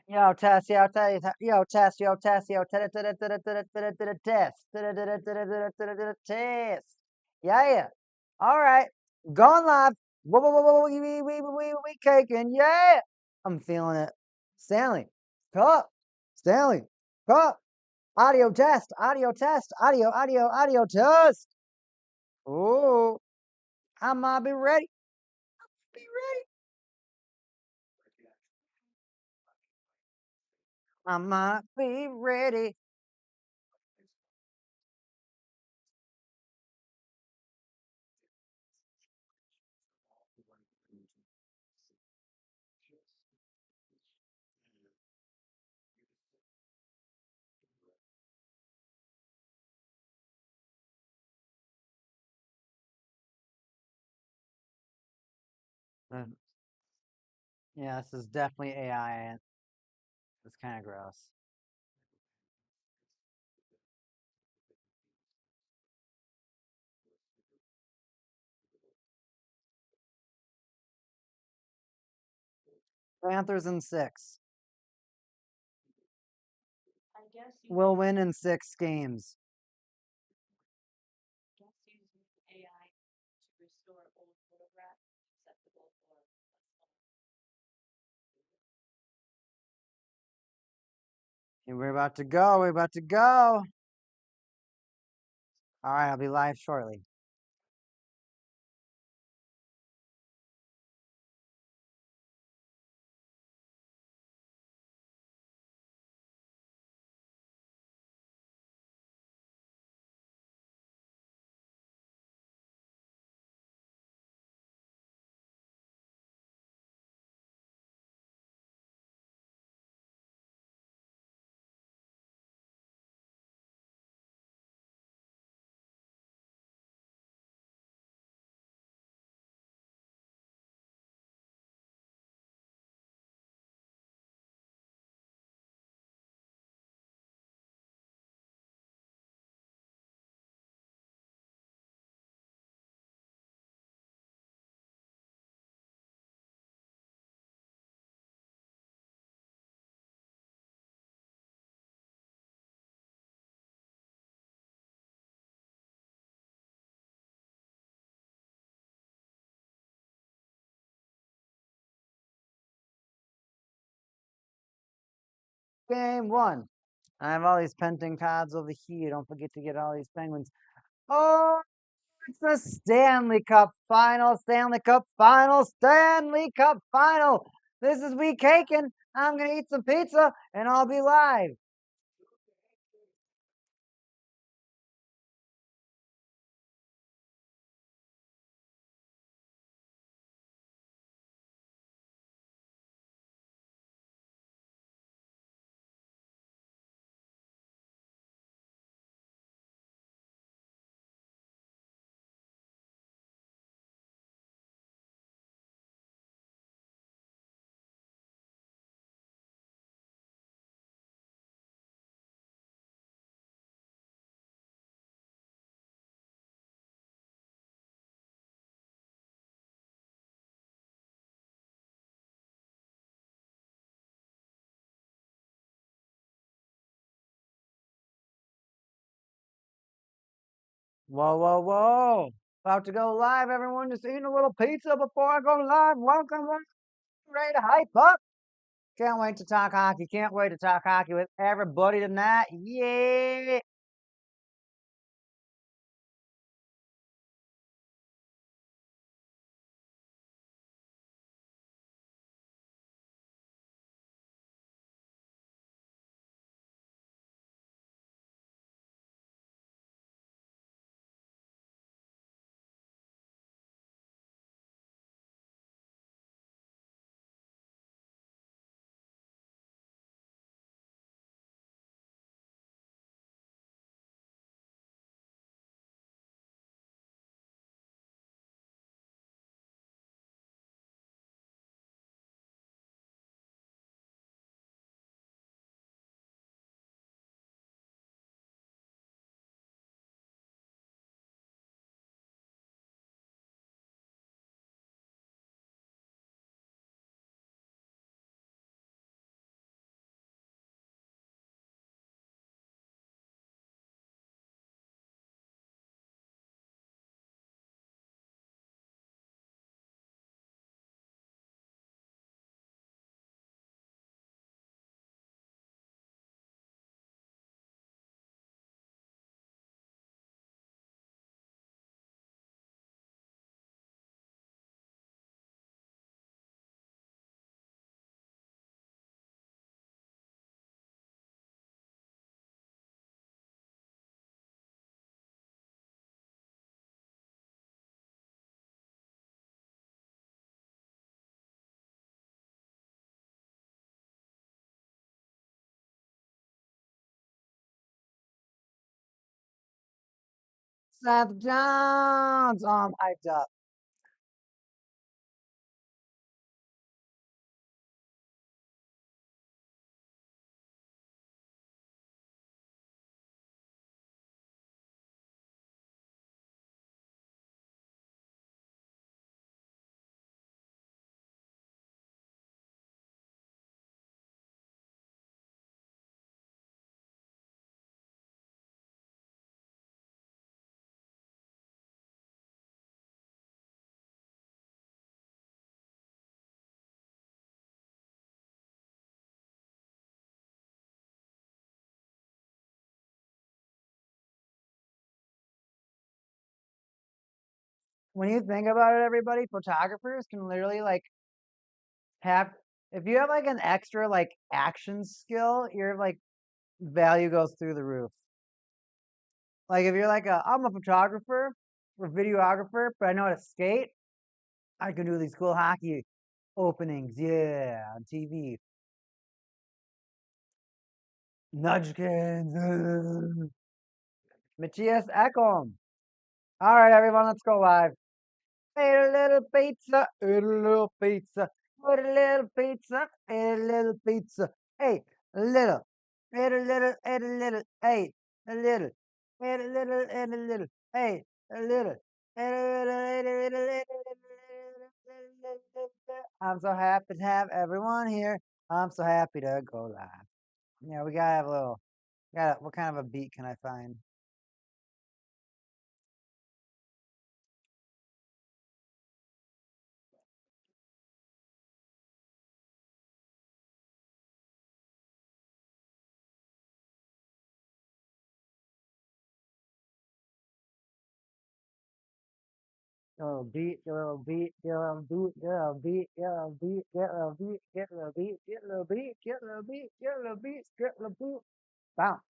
Yo, test, yo, test, yo, test, yo, test, yo, test, test. Yeah. All right. Going live. Whoa, we caking. Yeah. I'm feeling it. Stanley, cup. Stanley, cup. Audio test, audio test, audio test. Oh, I might be ready. Be ready. I might be ready. Yeah, this is definitely AI. It's kind of gross. Panthers in 6. We'll win in 6 games. And we're about to go. We're about to go. All right, I'll be live shortly. Game 1. I have all these pending cards over here. Don't forget to get all these penguins. Oh, it's the Stanley Cup final. Stanley Cup final. Stanley Cup final. This is we caking. I'm going to eat some pizza and I'll be live. Whoa. About to go live, everyone. Just eating a little pizza before I go live. Welcome. Ready to hype up. Can't wait to talk hockey. Can't wait to talk hockey with everybody tonight. Yeah. Seth Jones. I'm hyped up. When you think about it, everybody, photographers can literally like have if you have like an extra like action skill, your like value goes through the roof. Like if you're like I'm a photographer or videographer, but I know how to skate, I can do these cool hockey openings, yeah, on TV. Nudgekins. Matthias Ekholm. All right, everyone, let's go live. Ate a little pizza, ate a little pizza, ate a little pizza, ate a little pizza, ate a little, ate a little, ate a little, ate a little, ate a little, ate a little, ate a little, ate a little, ate a little, ate a little. I'm so happy to have everyone here. I'm so happy to go live. Yeah, we gotta have a little. Got what kind of a beat can I find? Little beat, little beat, little beat, little beat, little beat, get little beat, get little beat, get little beat, get little beat, get little beat, get little beat. Bounce.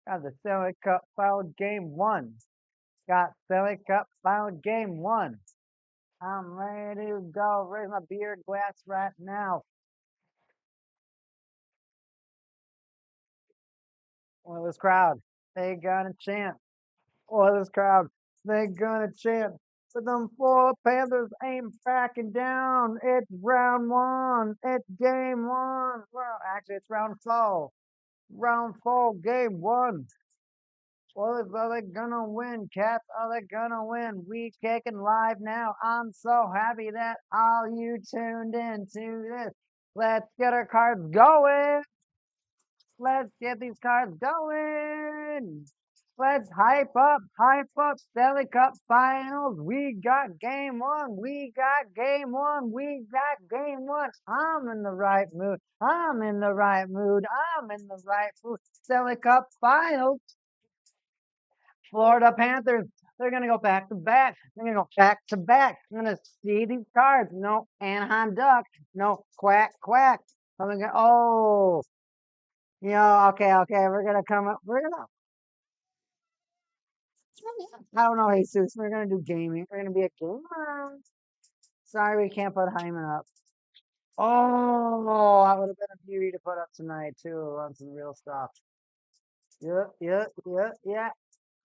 Got the Stanley Cup final game one. Got Stanley Cup final game one. I'm ready to go. Raise my beer glass right now. Well, this crowd, they gonna chant. Oh, this crowd, they gonna chant. But them four Panthers ain't backing down. It's round one. It's game one. Well, actually, it's round four. Round four, game one. Well, are they gonna win, Cats? Are they gonna win? We kicking live now. I'm so happy that all you tuned in to this. Let's get our cards going. Let's get these cards going. Let's hype up Stanley Cup Finals. We got game one. We got game one. We got game one. I'm in the right mood. I'm in the right mood. I'm in the right mood. Stanley Cup Finals. Florida Panthers. They're gonna go back to back. They're gonna go back to back. I'm gonna see these cards. No Anaheim Duck. No quack quack. I'm gonna oh, okay, okay. We're gonna come up. We're gonna. I don't know, Jesus. We're gonna do gaming. We're gonna be a gamer. Sorry, we can't put Hyman up. Oh, that would have been a beauty to put up tonight too on some real stuff. Yeah.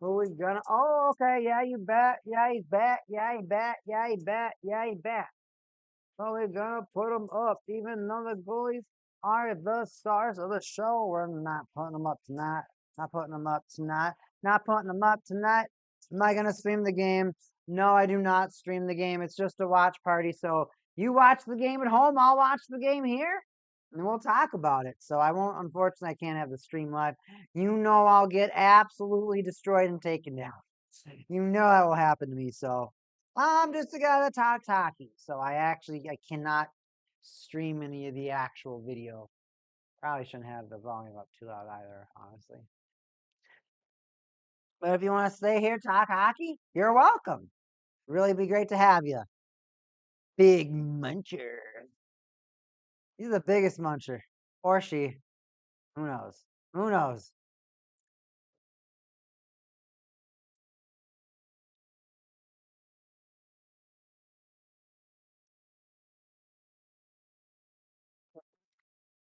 Who we gonna? Oh, okay. Yeah, you bet. Yeah, he's back. Yeah, he back. Yeah, he back. Yeah, he back. So we're gonna put them up, even though the goalies are the stars of the show. We're not putting them up tonight. Not putting them up tonight. Not putting them up tonight. Am I gonna stream the game? No, I do not stream the game. It's just a watch party. So you watch the game at home. I'll watch the game here, and we'll talk about it. So I won't. Unfortunately, I can't have the stream live. You know, I'll get absolutely destroyed and taken down. You know that will happen to me. So I'm just a guy that talks hockey, so I cannot stream any of the actual video. Probably shouldn't have the volume up too loud either, honestly. But if you want to stay here, talk hockey, you're welcome. Really be great to have you. Big muncher. He's the biggest muncher. Or she. Who knows? Who knows?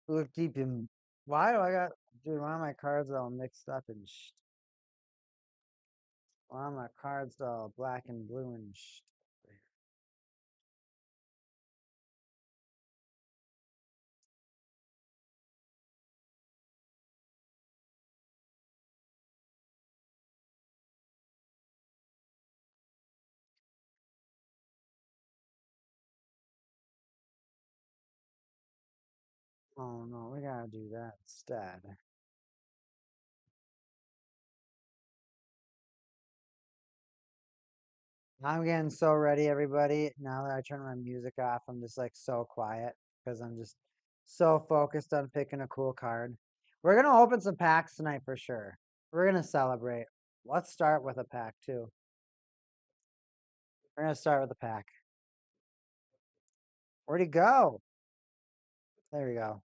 Look deep in. Why do I got. Dude, why are my cards all mixed up and Well, my card's all black and blue and oh no, we gotta do that instead. I'm getting so ready, everybody. Now that I turn my music off, I'm just like so quiet because I'm just so focused on picking a cool card. We're gonna open some packs tonight for sure. We're gonna celebrate. Let's start with a pack too. We're gonna start with a pack. Where'd he go? There we go.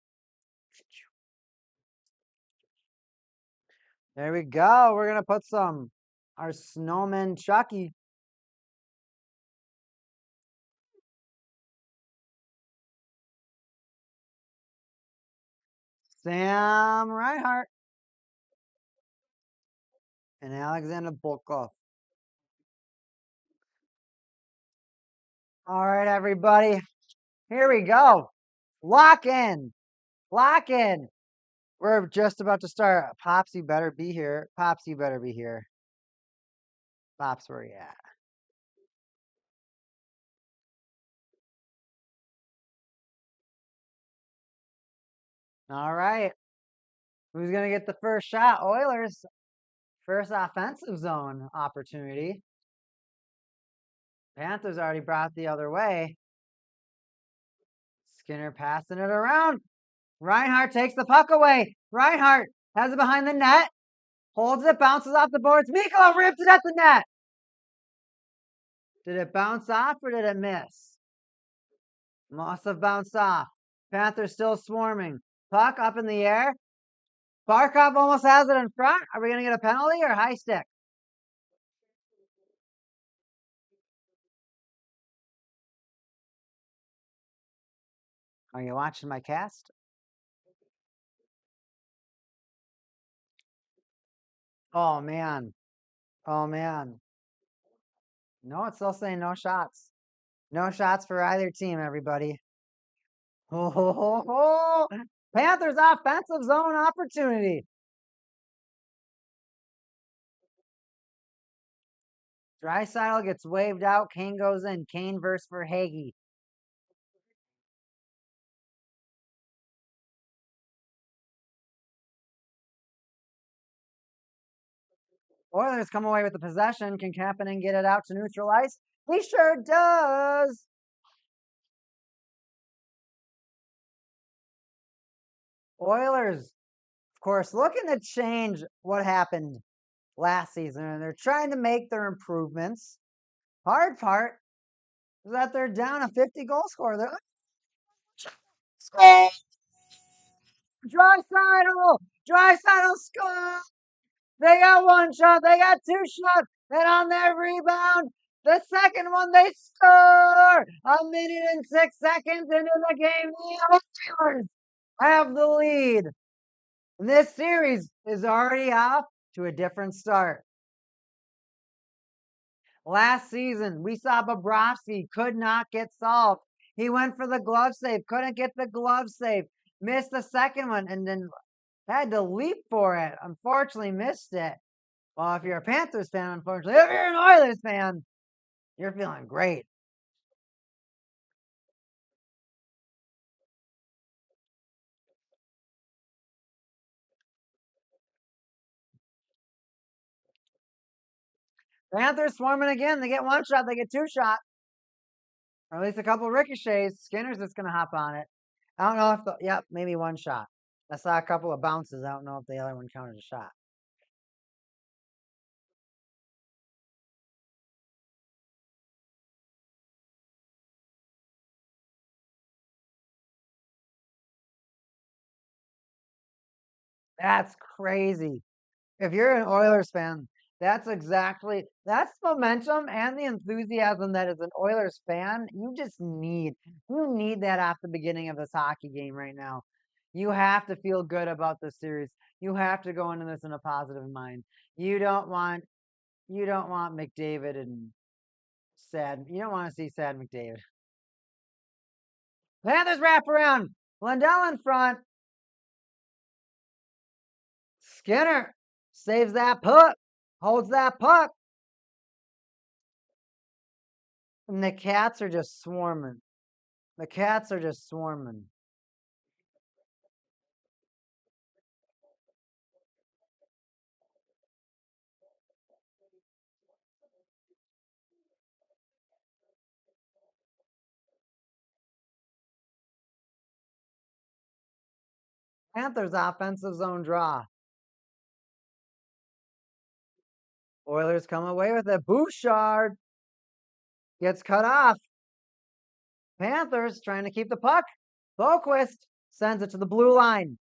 There we go. We're gonna put our snowman Chucky. Sam Reinhart and Alexander Volkov. All right, everybody. Here we go. Lock in. Lock in. We're just about to start. Pops, you better be here. Pops, you better be here. Pops, where you at? All right. Who's going to get the first shot? Oilers. First offensive zone opportunity. Panthers already brought the other way. Skinner passing it around. Reinhart takes the puck away. Reinhart has it behind the net. Holds it, bounces off the boards. Mikko ripped it at the net. Did it bounce off or did it miss? Must have bounced off. Panthers still swarming. Puck up in the air. Barkov almost has it in front. Are we going to get a penalty or high stick? Are you watching my cast? Oh, man. Oh, man. No, it's still saying no shots. No shots for either team, everybody. Ho, ho, ho, ho. Panthers offensive zone opportunity. Draisaitl gets waved out. Kane goes in. Kane versus Verhaeghe. Oilers come away with the possession. Can Kapanen get it out to neutral ice? He sure does. Oilers, of course, looking to change what happened last season, and they're trying to make their improvements. Hard part is that they're down a 50-goal scorer. They're score! Draisaitl score! They got one shot. They got two shots. And on their rebound, the second one, they score! A minute and 6 seconds into the game. The Oilers have the lead. And this series is already off to a different start. Last season, we saw Bobrovsky could not get solved. He went for the glove save, couldn't get the glove save, missed the second one, and then had to leap for it. Unfortunately, missed it. Well, if you're a Panthers fan, unfortunately, if you're an Oilers fan, you're feeling great. Panthers swarming again. They get one shot, they get two shots, or at least a couple ricochets. Skinner's just going to hop on it. I don't know if yep, maybe one shot. I saw a couple of bounces. I don't know if the other one counted a shot. That's crazy. If you're an Oilers fan, that's momentum and the enthusiasm that as an Oilers fan, you need that at the beginning of this hockey game right now. You have to feel good about this series. You have to go into this in a positive mind. You don't want You don't want McDavid and sad. You don't want to see sad McDavid. Panthers wrap around. Lindell in front. Skinner saves that puck. Holds that puck. And the Cats are just swarming. The Cats are just swarming. Panthers offensive zone draw. Oilers come away with it. Bouchard gets cut off. Panthers trying to keep the puck. Boquist sends it to the blue line.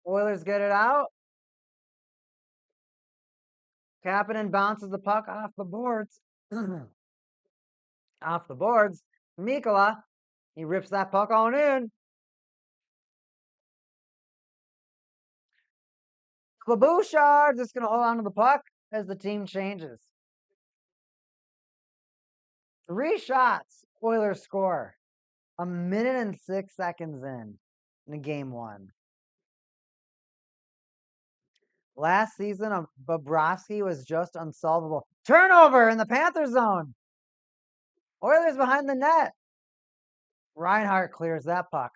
Oilers get it out. Kapanen bounces the puck off the boards. Off the boards. Mikkola, he rips that puck on in. Bouchard just going to hold on to the puck as the team changes. 3 shots. Oilers score. 1 minute and 6 seconds in game 1. Last season, Bobrovsky was just unsolvable. Turnover in the Panther zone. Oilers behind the net. Reinhart clears that puck.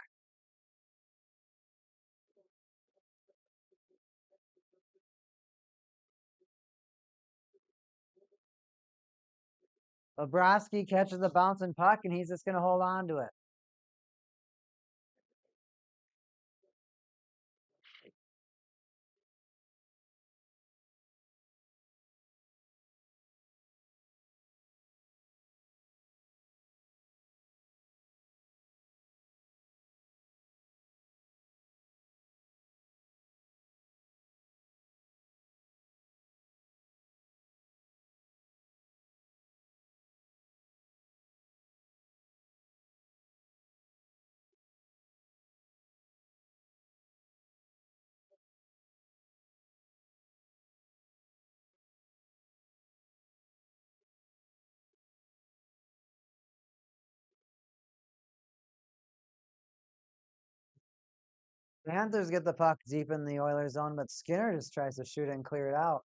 Bobrovsky catches a bouncing puck, and he's just going to hold on to it. Panthers get the puck deep in the Oilers zone, but Skinner just tries to shoot it and clear it out.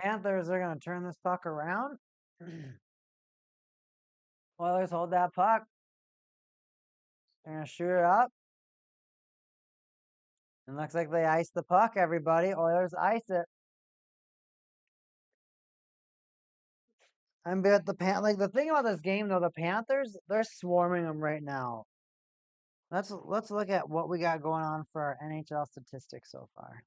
Panthers are going to turn this puck around. Oilers hold that puck. They're going to shoot it up. And looks like they ice the puck, everybody. Oilers ice it. I'm bet the the thing about this game though, the Panthers, they're swarming them right now. Let's look at what we got going on for our NHL statistics so far.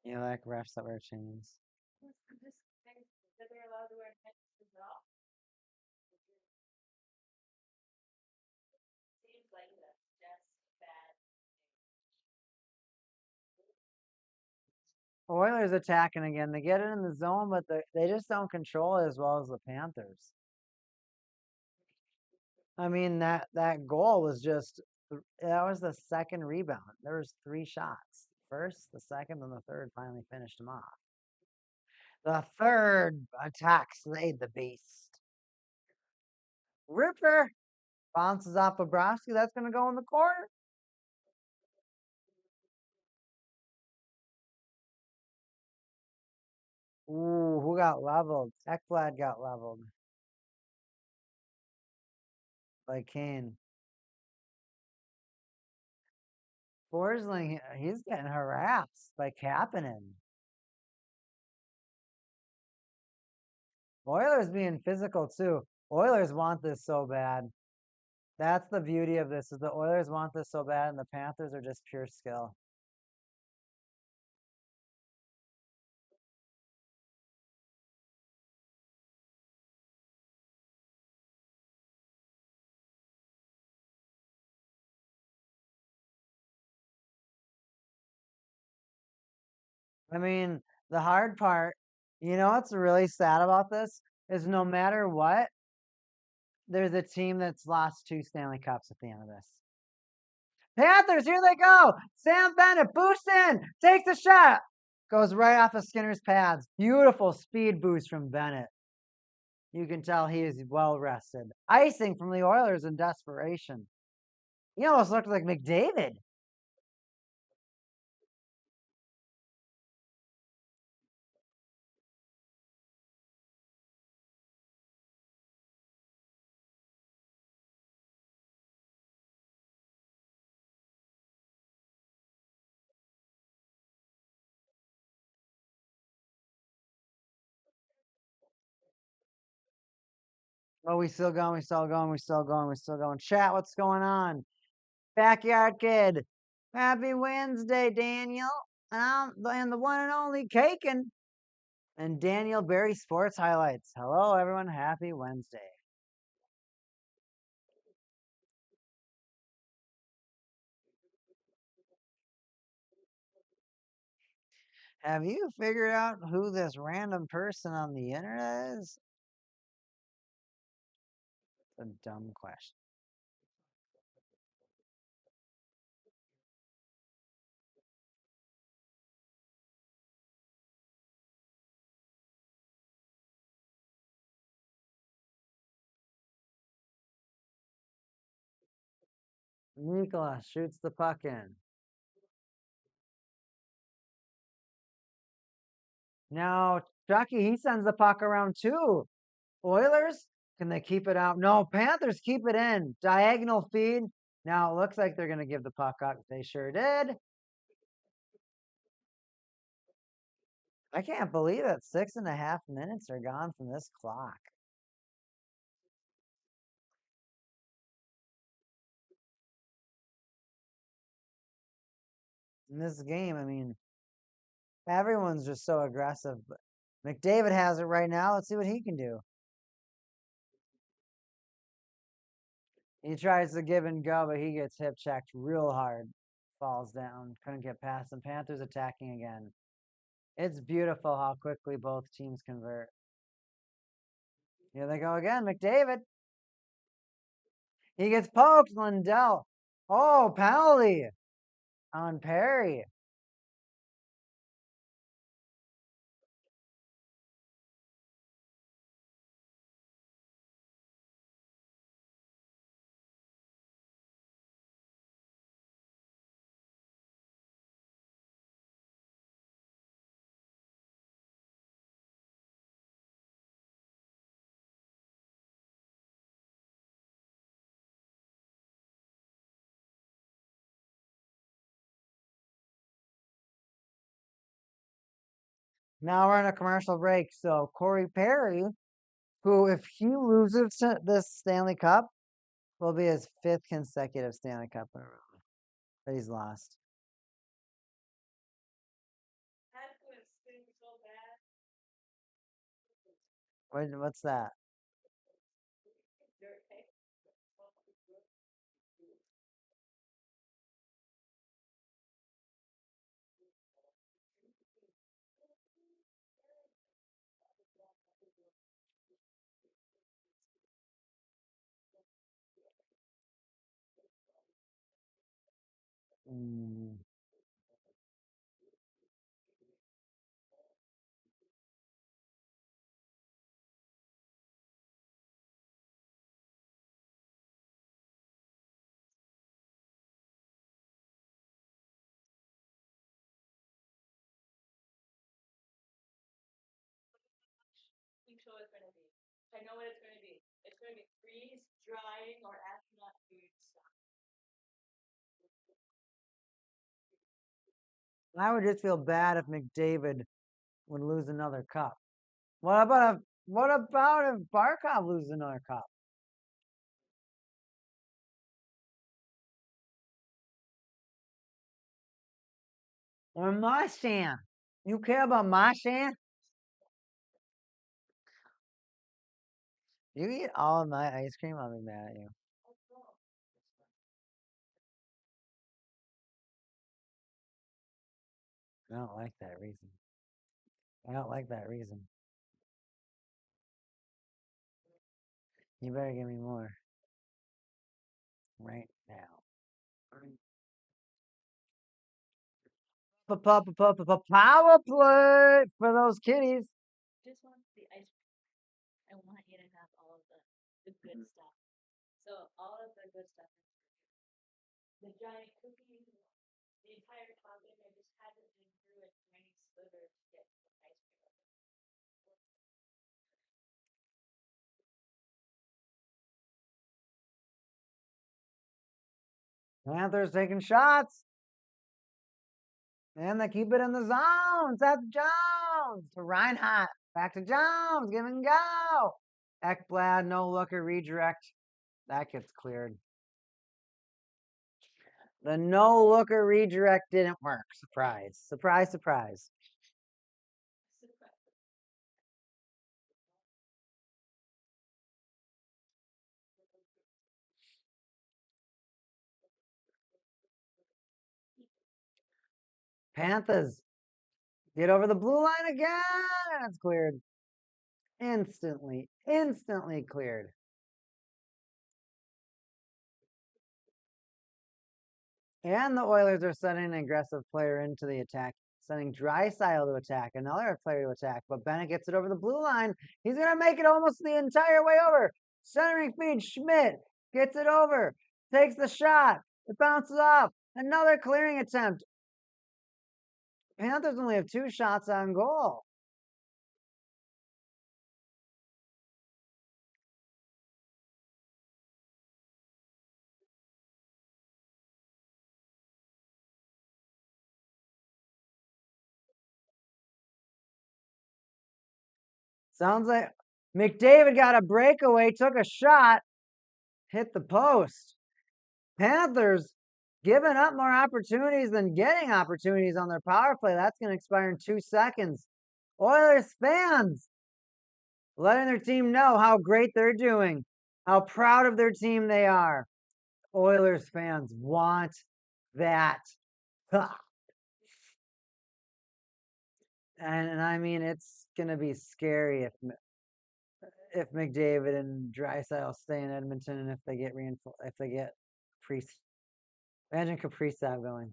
You like refs that wear chains. Oilers attacking again. They get it in the zone, but they just don't control it as well as the Panthers. I mean, that goal was just, that was the second rebound. There was 3 shots. First, the second, and the third finally finished him off. The third attack slayed the beast. Ripper bounces off Bobrovsky. That's going to go in the corner. got leveled? Ekblad got leveled by Kane. Forsling, he's getting harassed by Kapanen. Oilers being physical too. Oilers want this so bad. That's the beauty of this, is the Oilers want this so bad and the Panthers are just pure skill. I mean, the hard part, you know what's really sad about this? Is no matter what, there's a team that's lost 2 Stanley Cups at the end of this. Panthers, here they go! Sam Bennett boosts in, takes a shot, goes right off of Skinner's pads. Beautiful speed boost from Bennett. You can tell he is well rested. Icing from the Oilers in desperation. He almost looked like McDavid. Oh, we still going, we still going, we still going, we still going. Chat, what's going on? Backyard Kid. Happy Wednesday, Daniel. And the one and only Cakin. And Daniel Berry Sports Highlights. Hello, everyone. Happy Wednesday. Have you figured out who this random person on the internet is? It's a dumb question. Nikola shoots the puck in. Now, Chucky, he sends the puck around too. Oilers, can they keep it out? No, Panthers keep it in. Diagonal feed. Now it looks like they're going to give the puck up. They sure did. I can't believe it. 6.5 minutes are gone from this clock. In this game, I mean, everyone's just so aggressive. But McDavid has it right now. Let's see what he can do. He tries to give and go, but he gets hip checked real hard. Falls down. Couldn't get past him. Panthers attacking again. It's beautiful how quickly both teams convert. Here they go again. McDavid. He gets poked. Lindell. Oh, penalty on Perry. Now we're in a commercial break. So Corey Perry, who, if he loses to this Stanley Cup, will be his 5th consecutive Stanley Cup in a row that he's lost. What's that? Mm. I would just feel bad if McDavid would lose another cup. What about if Barkov loses another cup? Or Marchand? You care about Marchand? You eat all of my ice cream, I'll be mad at you. I don't like that reason. I don't like that reason. You better give me more right now. Power play for those kitties. Panthers taking shots. And they keep it in the zones. That's Jones to Reinhardt. Back to Jones. Give and go. Ekblad, no looker, redirect. That gets cleared. The no looker redirect didn't work. Surprise. Surprise, surprise. Panthers get over the blue line again. And it's cleared. Instantly cleared. And the Oilers are sending an aggressive player into the attack, sending Draisaitl to attack, another player to attack. But Bennett gets it over the blue line. He's going to make it almost the entire way over. Centering feed, Schmidt gets it over, takes the shot. It bounces off. Another clearing attempt. Panthers only have 2 shots on goal. Sounds like McDavid got a breakaway, took a shot, hit the post. Panthers giving up more opportunities than getting opportunities on their power play. That's going to expire in 2 seconds. Oilers fans letting their team know how great they're doing, how proud of their team they are. Oilers fans want that. And I mean, it's going to be scary if McDavid and Draisaitl stay in Edmonton and if they get Priest. Imagine Kaprizov going.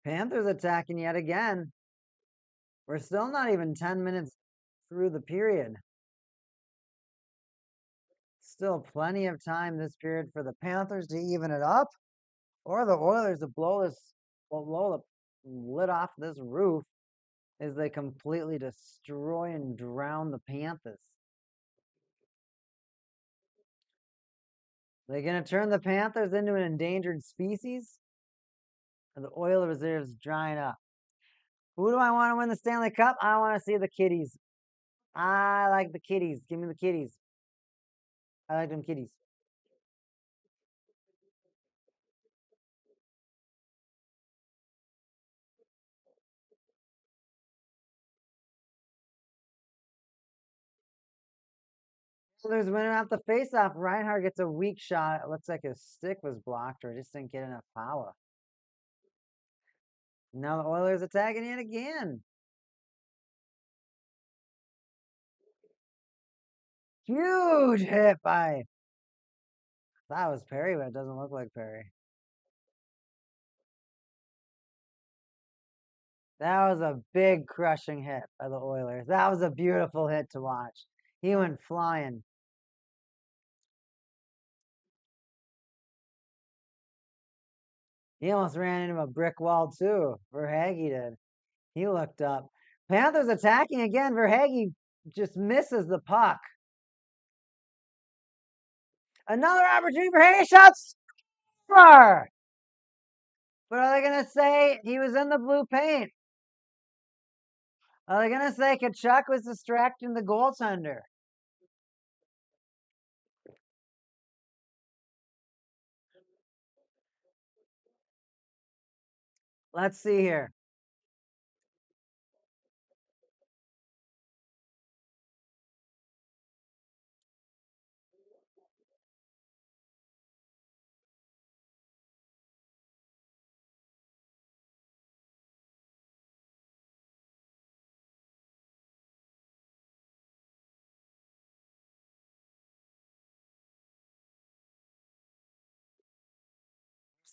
Panthers attacking yet again. We're still not even 10 minutes through the period. Still plenty of time this period for the Panthers to even it up, or the Oilers to blow the lid off this roof as they completely destroy and drown the Panthers. They're going to turn the Panthers into an endangered species? Or the oil reserves drying up? Who do I want to win the Stanley Cup? I want to see the Kitties. I like the Kitties. Give me the Kitties. I like them Kitties. Oilers winning off the faceoff. Reinhardt gets a weak shot. It looks like his stick was blocked or just didn't get enough power. Now the Oilers attacking it again. Huge hit by. That was Perry, but it doesn't look like Perry. That was a big crushing hit by the Oilers. That was a beautiful hit to watch. He went flying. He almost ran into a brick wall too. Verhage did. He looked up. Panthers attacking again. Verhage just misses the puck. Another opportunity for Verhage. Shots. Score! But are they going to say he was in the blue paint? Are they going to say Kachuk was distracting the goaltender? Let's see here.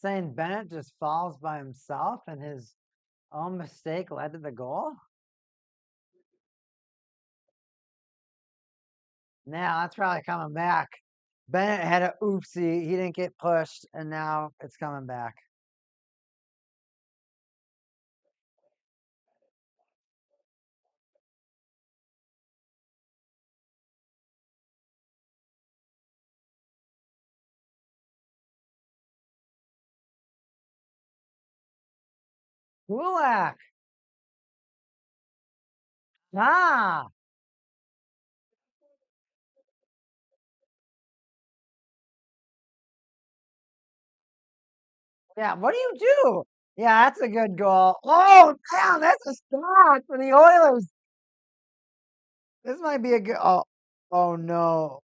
Saying Bennett just falls by himself and his own mistake led to the goal? Now that's probably coming back. Bennett had a oopsie. He didn't get pushed, and now it's coming back. Kulak. Ah. Yeah, what do you do? Yeah, that's a good goal. Oh, damn, that's a start for the Oilers. This might be a good. Oh no.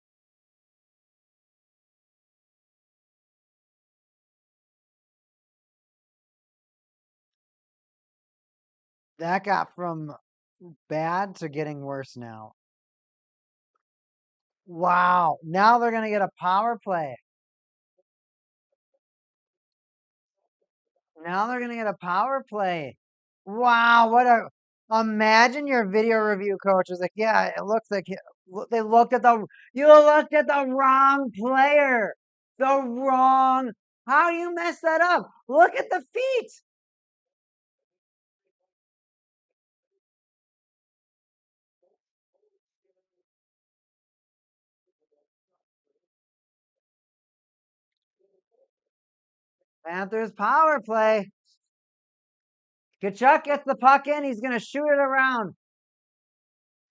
That got from bad to getting worse now. Wow. Now they're going to get a power play. Now they're going to get a power play. Wow. Imagine your video review coach is like, yeah, it looks like they looked at you looked at the wrong player. How do you mess that up? Look at the feet. Panthers power play. Kachuk gets the puck in. He's going to shoot it around.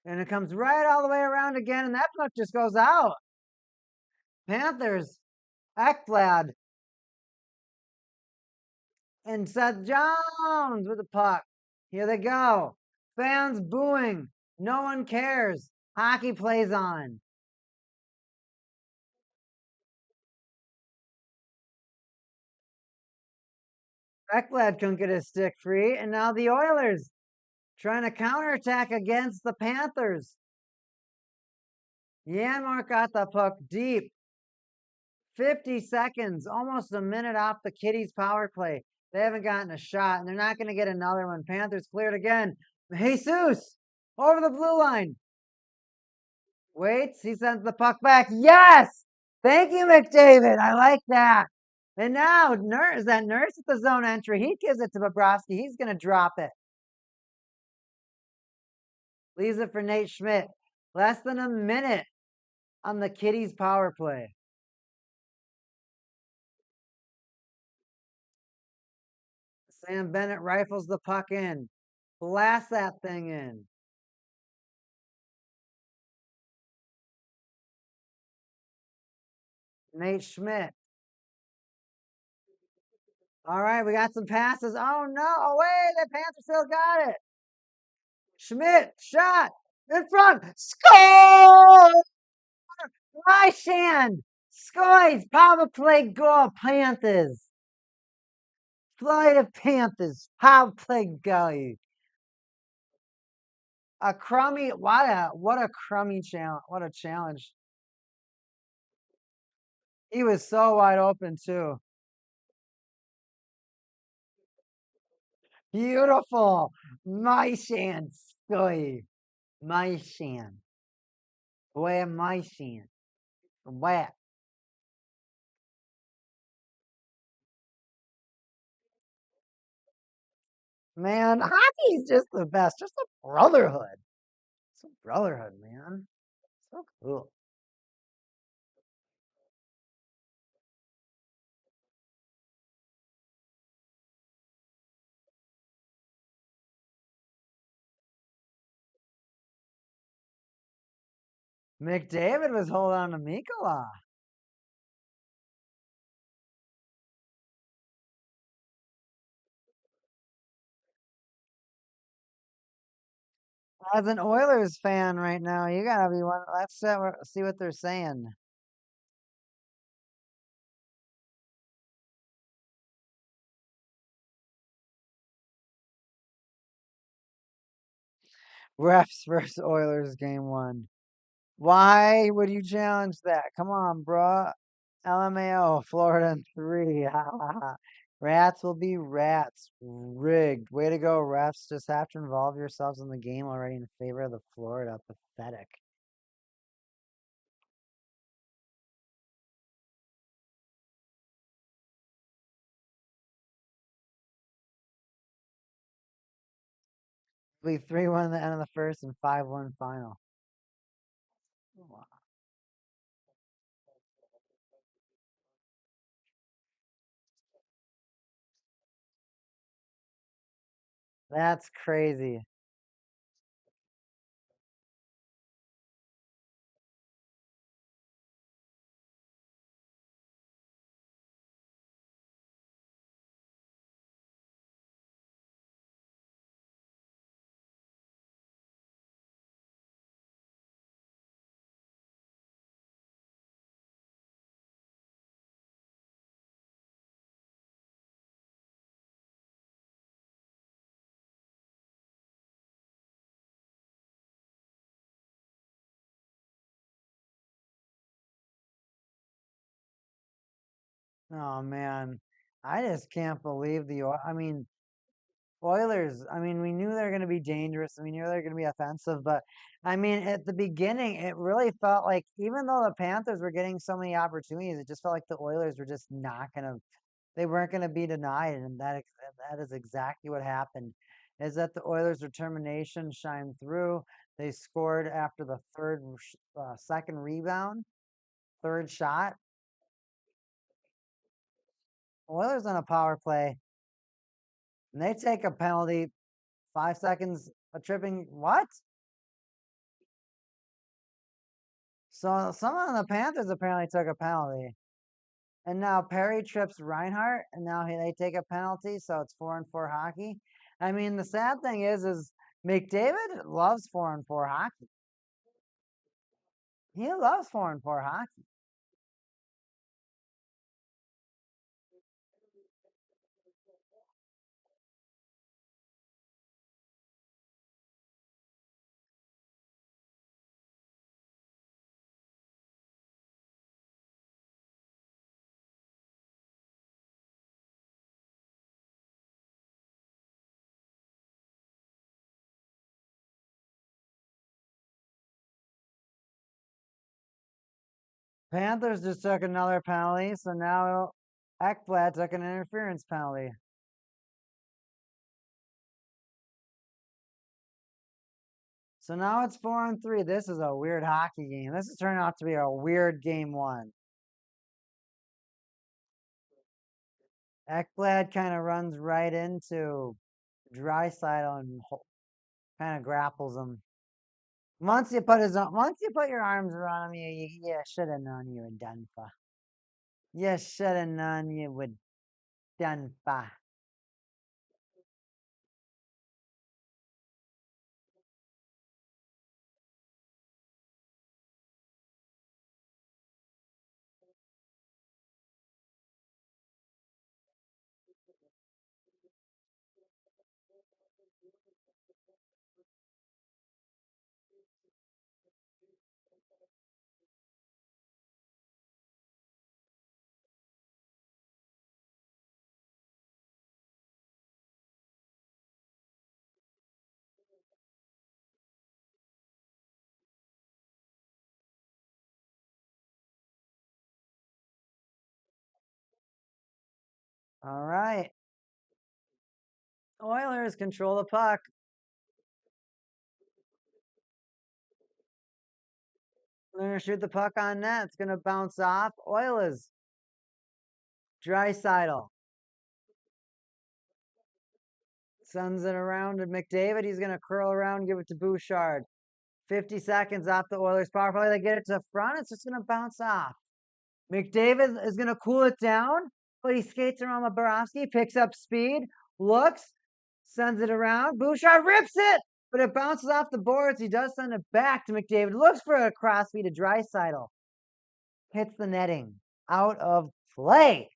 And it comes right all the way around again. And that puck just goes out. Panthers. Ekblad. And Seth Jones with the puck. Here they go. Fans booing. No one cares. Hockey plays on. Ekblad couldn't get his stick free. And now the Oilers trying to counterattack against the Panthers. Janmark got the puck deep. 50 seconds, almost a minute off the Kitties power play. They haven't gotten a shot, and they're not going to get another one. Panthers cleared again. Jesus over the blue line. Waits. He sends the puck back. Yes! Thank you, McDavid. I like that. And now Nurse at the zone entry. He gives it to Bobrovsky. He's going to drop it. Leaves it for Nate Schmidt. Less than a minute on the Kitties power play. Sam Bennett rifles the puck in. Blasts that thing in. Nate Schmidt. All right, we got some passes. Oh no, away! The Panthers still got it. Schmidt shot in front. Score! Marchand scores. Power play goal. Panthers. Florida Panthers. Power play goal. A crummy. What a crummy challenge. What a challenge. He was so wide open too. Beautiful. Marchand. Score. Marchand. Where am I seeing? Where? Man, hockey's just the best. Just a brotherhood. It's a brotherhood, man. So cool. McDavid was holding on to Mikola. As an Oilers fan right now, you gotta be one. Let's see what they're saying. Refs versus Oilers game one. Why would you challenge that? Come on, bruh. LMAO, Florida in three. Rats will be rats. Rigged. Way to go, refs. Just have to involve yourselves in the game already in favor of the Florida. Pathetic. It'll be 3-1 at the end of the first and 5-1 final. Wow. That's crazy. Oh man, I just can't believe I mean, Oilers. I mean, we knew they were going to be dangerous. We knew they were going to be offensive, but I mean, at the beginning, it really felt like even though the Panthers were getting so many opportunities, it just felt like the Oilers were just not going to. They weren't going to be denied, and that is exactly what happened. Is that the Oilers' determination shined through? They scored after the second rebound, third shot. Oilers on a power play, and they take a penalty. 5 seconds, a tripping. What? So someone on the Panthers apparently took a penalty, and now Perry trips Reinhardt, and now they take a penalty. So it's 4-4 hockey. I mean, the sad thing is McDavid loves 4-4 hockey. He loves 4-4 hockey. Panthers just took another penalty, so now Ekblad took an interference penalty. So now it's 4-3. This is a weird hockey game. This is turning out to be a weird game one. Ekblad kind of runs right into Draisaitl and kind of grapples him. Once you put your arms around him, you should have known you were done for. You should have known you were done for. All right. Oilers control the puck. They're going to shoot the puck on net. It's going to bounce off. Oilers. Draisaitl. Sends it around to McDavid. He's going to curl around, give it to Bouchard. 50 seconds off the Oilers power play. They get it to the front. It's just going to bounce off. McDavid is going to cool it down, but he skates around Bobrovsky, picks up speed, looks, sends it around. Bouchard rips it, but it bounces off the boards. He does send it back to McDavid. Looks for a crossfeed to Draisaitl. Hits the netting. Out of play.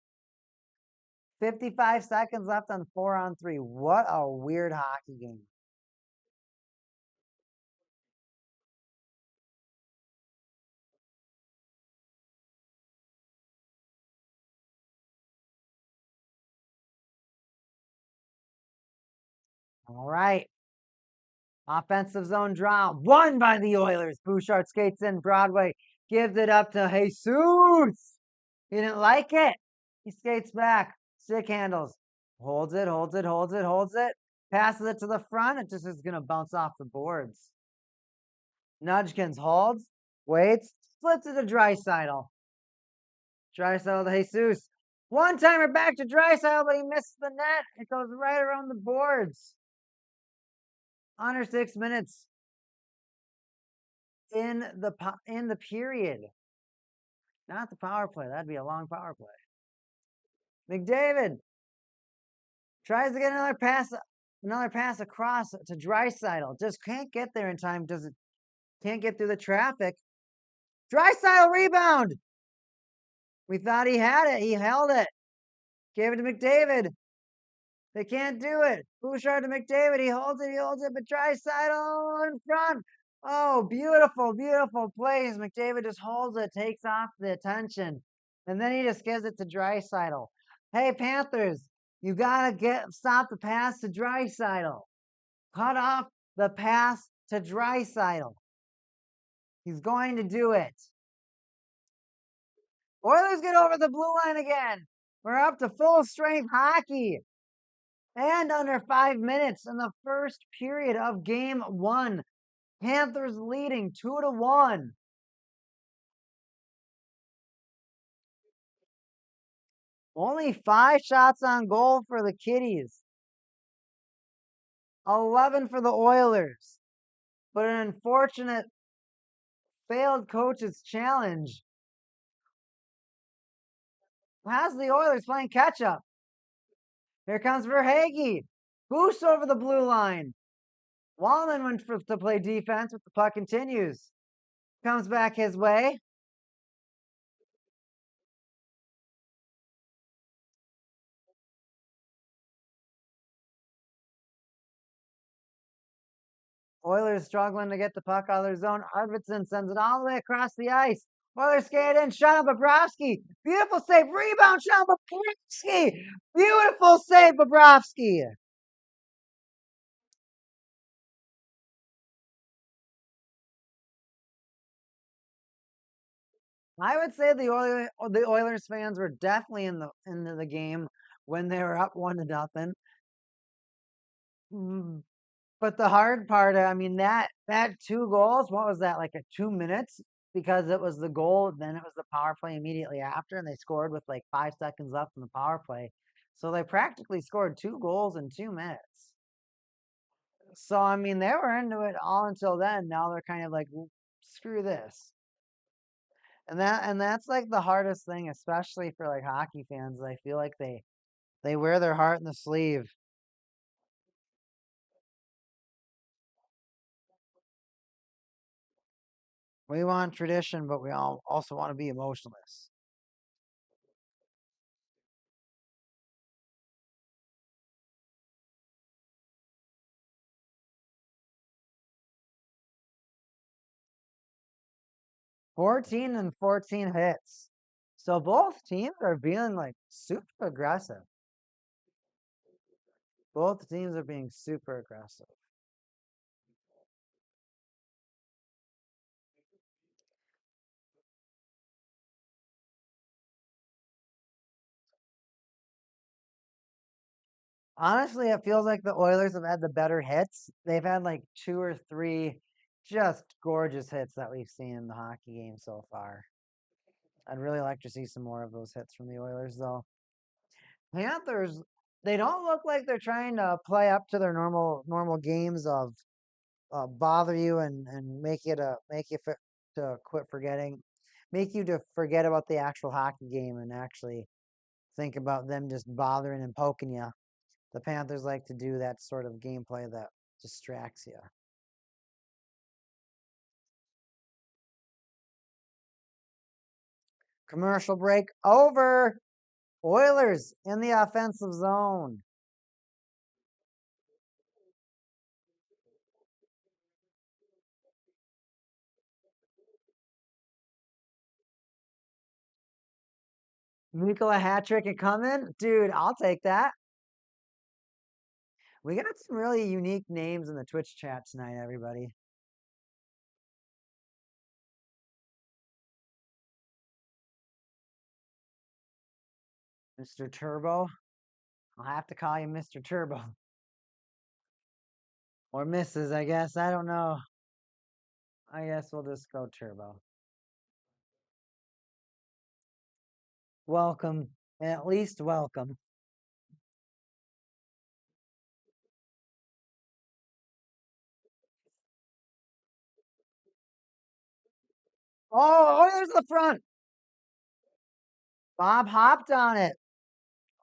55 seconds left on 4-on-3. What a weird hockey game. All right. Offensive zone draw. Won by the Oilers. Bouchard skates in. Broadway gives it up to Jesus. He didn't like it. He skates back. Stick handles. Holds it, holds it, holds it, holds it. Passes it to the front. It just is going to bounce off the boards. Nudgkins holds. Waits. Splits it to Draisaitl. Draisaitl to Jesus. One-timer back to Draisaitl, but he misses the net. It goes right around the boards. Under 6 minutes in the period. Not the power play. That'd be a long power play. McDavid tries to get another pass across to Draisaitl. Just can't get there in time. Can't get through the traffic. Draisaitl rebound. We thought he had it. He held it. Gave it to McDavid. They can't do it. Bouchard to McDavid. He holds it, but Draisaitl in front. Oh, beautiful, beautiful plays. McDavid just holds it, takes off the attention, and then he just gives it to Draisaitl. Hey, Panthers, you gotta stop the pass to Draisaitl. Cut off the pass to Draisaitl. He's going to do it. Oilers get over the blue line again. We're up to full strength hockey. And under 5 minutes in the first period of game 1. Panthers leading 2-1. Only 5 shots on goal for the Kitties. 11 for the Oilers. But an unfortunate failed coach's challenge has the Oilers playing catch up. Here comes Verhaeghe. Boost over the blue line. Wallman went to play defense, but the puck continues. Comes back his way. Oilers struggling to get the puck out of their zone. Arvidsson sends it all the way across the ice. Oilers skate in. Sean Bobrovsky. Beautiful save. Rebound. Sean Bobrovsky. Beautiful save, Bobrovsky. I would say the Oilers fans were definitely into the game when they were up 1-0. But the hard part, I mean, that 2 goals, what was that, like a 2 minutes? Because it was the goal, then it was the power play immediately after, and they scored with like 5 seconds left in the power play. So they practically scored 2 goals in 2 minutes. So, I mean, they were into it all until then. Now they're kind of like, screw this. And that's like the hardest thing, especially for like hockey fans. I feel like they wear their heart in the sleeve. We want tradition, but we all also want to be emotionless. 14 and 14 hits. So both teams are being like super aggressive. Both teams are being super aggressive. Honestly, it feels like the Oilers have had the better hits. They've had like 2 or 3 just gorgeous hits that we've seen in the hockey game so far. I'd really like to see some more of those hits from the Oilers, though. Panthers, they don't look like they're trying to play up to their normal games of bother you and make you to quit forgetting, make you to forget about the actual hockey game and actually think about them just bothering and poking you. The Panthers like to do that sort of gameplay that distracts you. Commercial break over. Oilers in the offensive zone. Nikola hat trick and coming? Dude, I'll take that. We got some really unique names in the Twitch chat tonight, everybody. Mr. Turbo. I'll have to call you Mr. Turbo. Or Mrs., I guess. I don't know. I guess we'll just go Turbo. Welcome. At least welcome. Oh, there's the front. Bob hopped on it.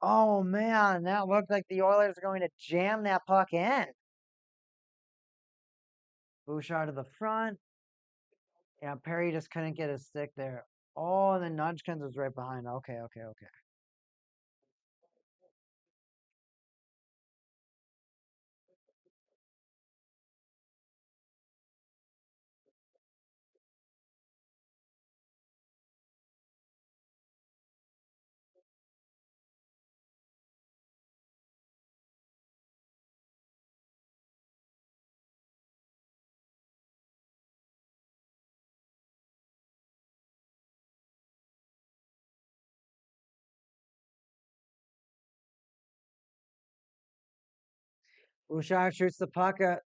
Oh, man. That looked like the Oilers are going to jam that puck in. Bouchard to the front. Yeah, Perry just couldn't get his stick there. Oh, and then Nudgkins was right behind. Okay. Bouchard shoots the puck at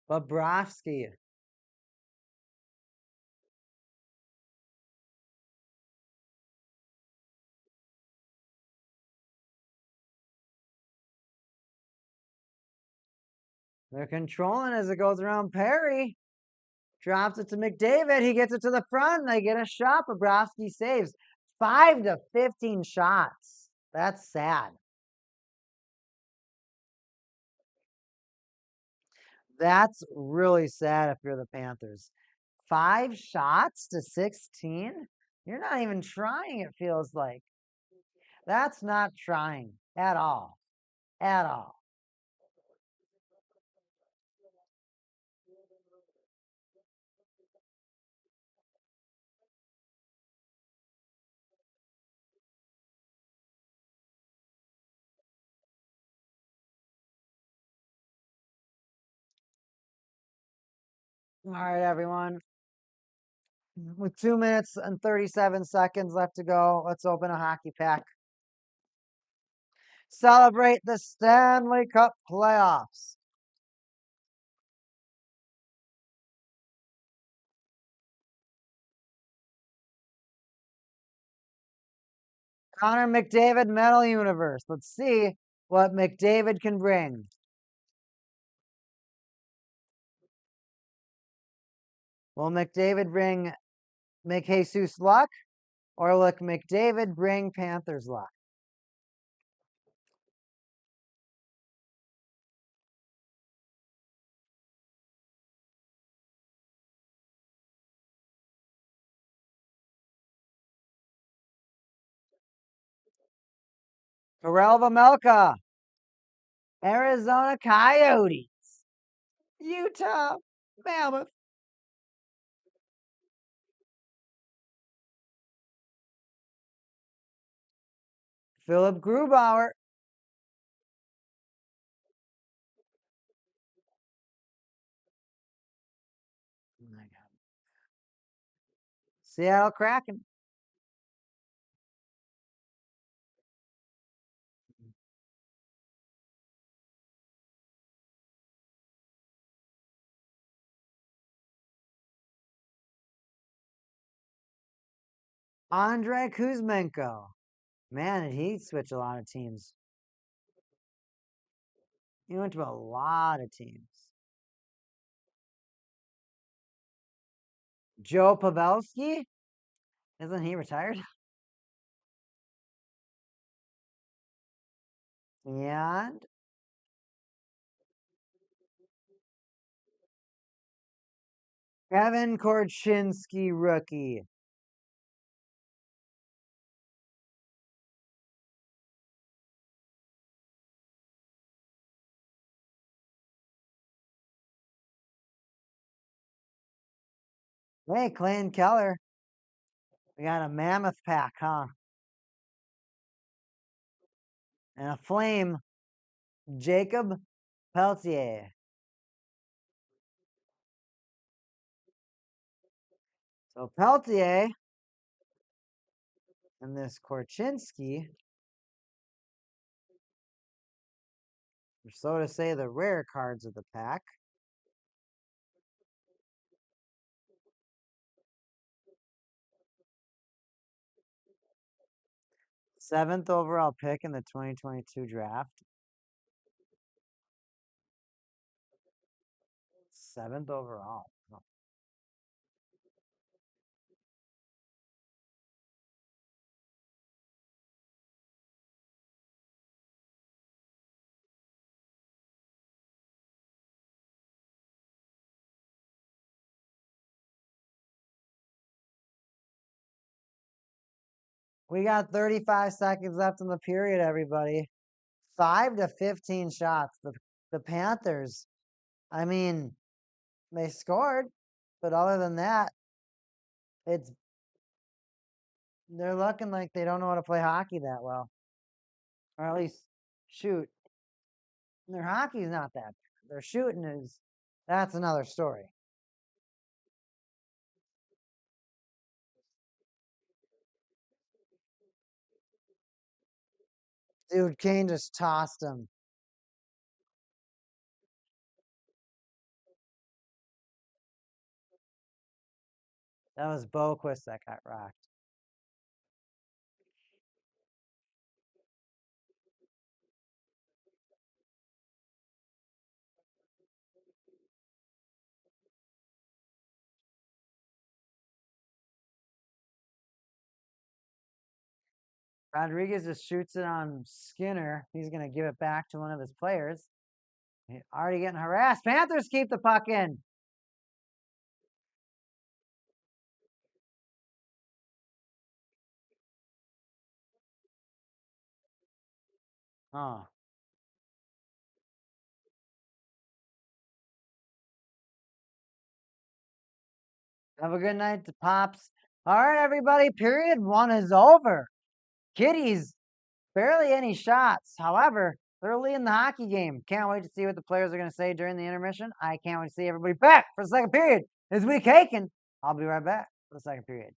Bobrovsky. They're controlling as it goes around Perry. Drops it to McDavid. He gets it to the front. They get a shot. Bobrovsky saves. 5 to 15 shots. That's sad. That's really sad if you're the Panthers. 5 shots to 16? You're not even trying, it feels like. That's not trying at all. At all. All right, everyone. With 2 minutes and 37 seconds left to go, let's open a hockey pack. Celebrate the Stanley Cup playoffs. Connor McDavid Metal Universe. Let's see what McDavid can bring. Will McDavid bring McJesus luck, or will McDavid bring Panthers luck? Karel Vamelka, Arizona Coyotes, Utah Mammoth. Philip Grubauer. Oh my God. Seattle Kraken. Andrei Kuzmenko. Man, did he switch a lot of teams. He went to a lot of teams. Joe Pavelski? Isn't he retired? And Kevin Korchinski, rookie. Hey, Clayton Keller. We got a mammoth pack, huh? And a flame, Jacob Peltier. So Peltier and this Korchinski, or so to say, the rare cards of the pack. Seventh overall pick in the 2022 draft. Seventh overall. Oh. We got 35 seconds left in the period, everybody. 5 to 15 shots. The Panthers, I mean, they scored, but other than that, they're looking like they don't know how to play hockey that well. Or at least shoot. Their hockey's not that bad. Their shooting that's another story. Dude, Kane just tossed him. That was Boquist that got rocked. Rodriguez just shoots it on Skinner. He's going to give it back to one of his players. He's already getting harassed. Panthers keep the puck in. Oh. Have a good night, Pops. All right, everybody. Period 1 is over. Kitties, barely any shots. However, they're leading the hockey game. Can't wait to see what the players are going to say during the intermission. I can't wait to see everybody back for the second period. It's week Haken. I'll be right back for the second period.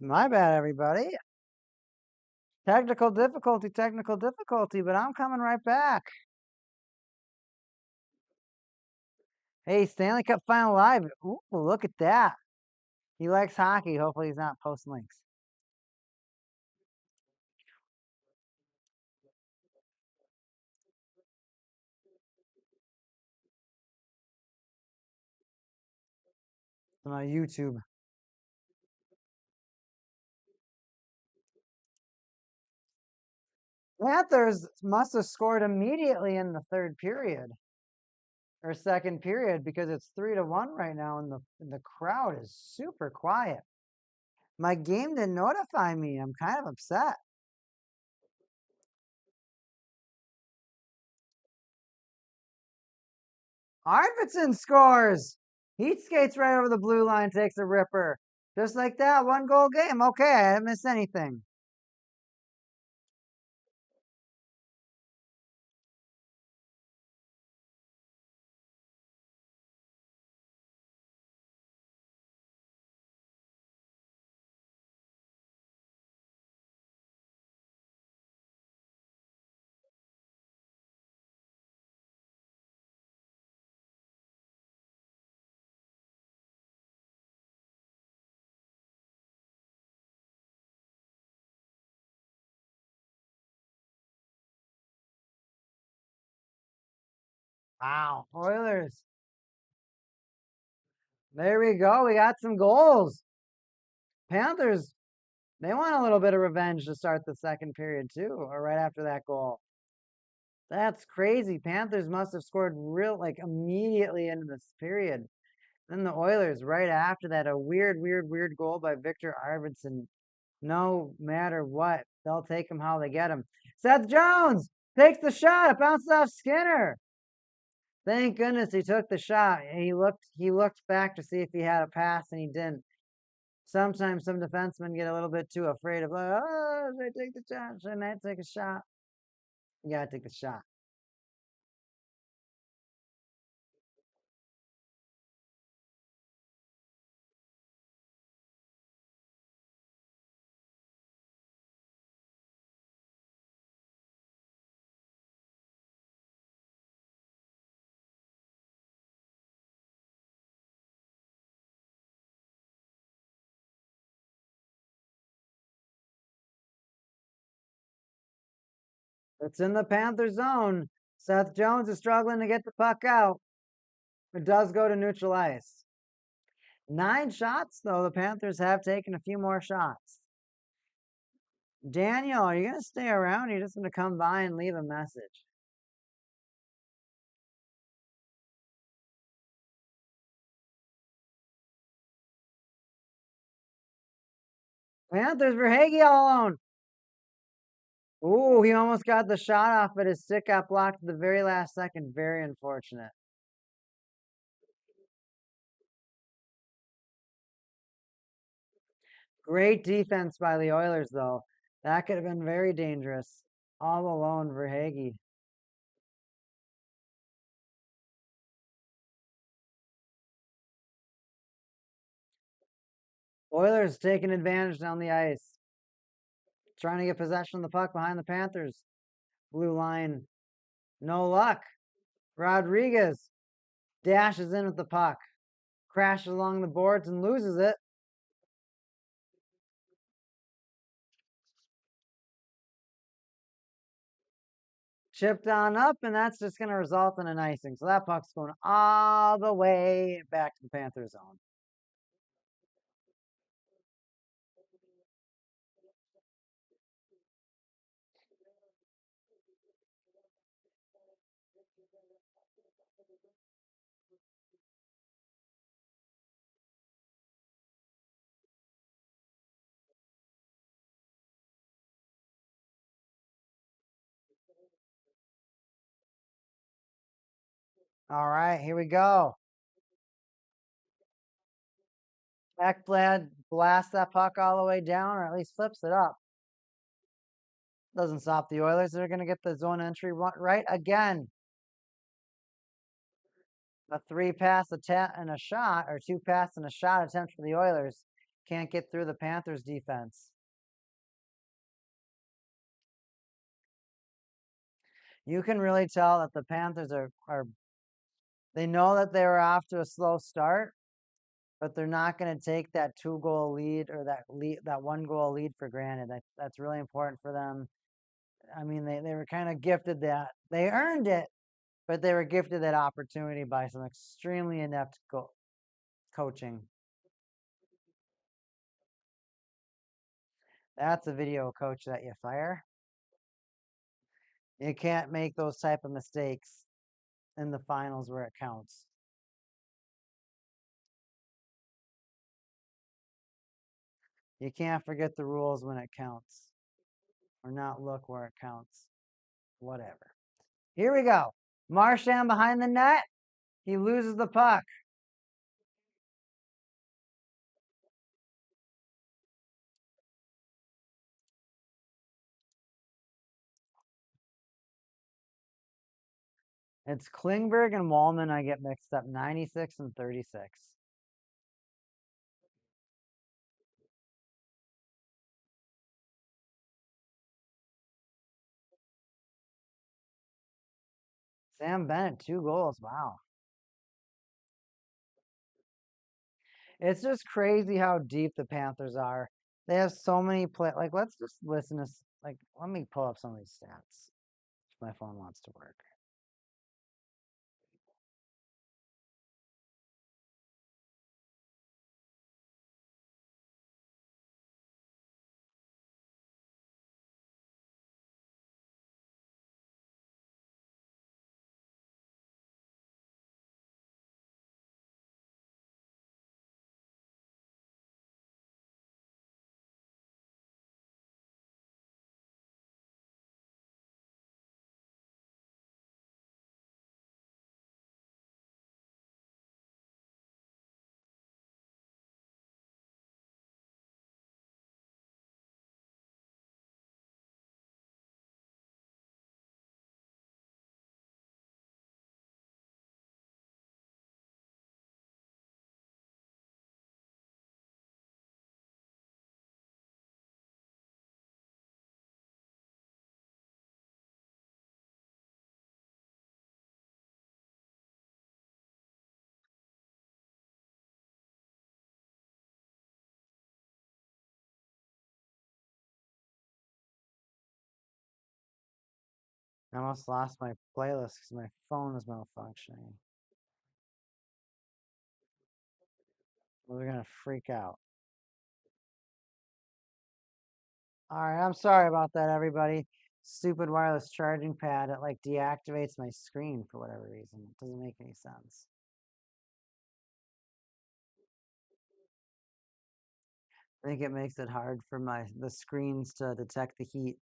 My bad, everybody. Technical difficulty, but I'm coming right back. Hey, Stanley Cup Final Live. Ooh, look at that. He likes hockey. Hopefully he's not posting links. On my YouTube. Panthers must have scored immediately in the third period or second period because it's 3-1 right now, and the crowd is super quiet. My game didn't notify me. I'm kind of upset. Arvidsson scores. He skates right over the blue line, takes a ripper. Just like that, 1-goal game. Okay, I didn't miss anything. Wow, Oilers. There we go. We got some goals. Panthers, they want a little bit of revenge to start the second period, too, or right after that goal. That's crazy. Panthers must have scored like immediately into this period. Then the Oilers, right after that, a weird goal by Victor Arvidsson. No matter what, they'll take him how they get him. Seth Jones takes the shot. It bounces off Skinner. Thank goodness he took the shot. He looked back to see if he had a pass, and he didn't. Sometimes some defensemen get a little bit too afraid of, oh, should I take the shot? Shouldn't I take a shot? You gotta take the shot. It's in the Panther zone. Seth Jones is struggling to get the puck out. It does go to neutral ice. 9 shots, though. The Panthers have taken a few more shots. Daniel, are you going to stay around? Or are you just going to come by and leave a message? Panthers, Verhaeghe all alone. Ooh, he almost got the shot off, but his stick got blocked at the very last second. Very unfortunate. Great defense by the Oilers, though. That could have been very dangerous. All alone, Verhaeghe. Oilers taking advantage down the ice. Trying to get possession of the puck behind the Panthers. Blue line. No luck. Rodriguez dashes in with the puck. Crashes along the boards and loses it. Chipped on up, and that's just going to result in an icing. So that puck's going all the way back to the Panther zone. All right, here we go. Ekblad blasts that puck all the way down, or at least flips it up. Doesn't stop the Oilers. They're going to get the zone entry right again. A 3-pass attempt and a shot, or 2-pass and a shot attempt for the Oilers. Can't get through the Panthers defense. You can really tell that the Panthers are they know that they were off to a slow start, but they're not going to take that 2-goal lead or that 1-goal lead for granted. That's really important for them. I mean, they were kind of gifted that. They earned it, but they were gifted that opportunity by some extremely inept coaching. That's a video coach that you fire. You can't make those type of mistakes in the finals where it counts. You can't forget the rules when it counts. Or not look where it counts. Whatever. Here we go. Marchand behind the net. He loses the puck. It's Klingberg and Wallman I get mixed up. 96 and 36. Sam Bennett, 2 goals. Wow. It's just crazy how deep the Panthers are. They have so many like, let's just listen to, like, let me pull up some of these stats. If my phone wants to work. I almost lost my playlist because my phone is malfunctioning. We're going to freak out. All right, I'm sorry about that, everybody. Stupid wireless charging pad. It like deactivates my screen for whatever reason. It doesn't make any sense. I think it makes it hard for the screens to detect the heat.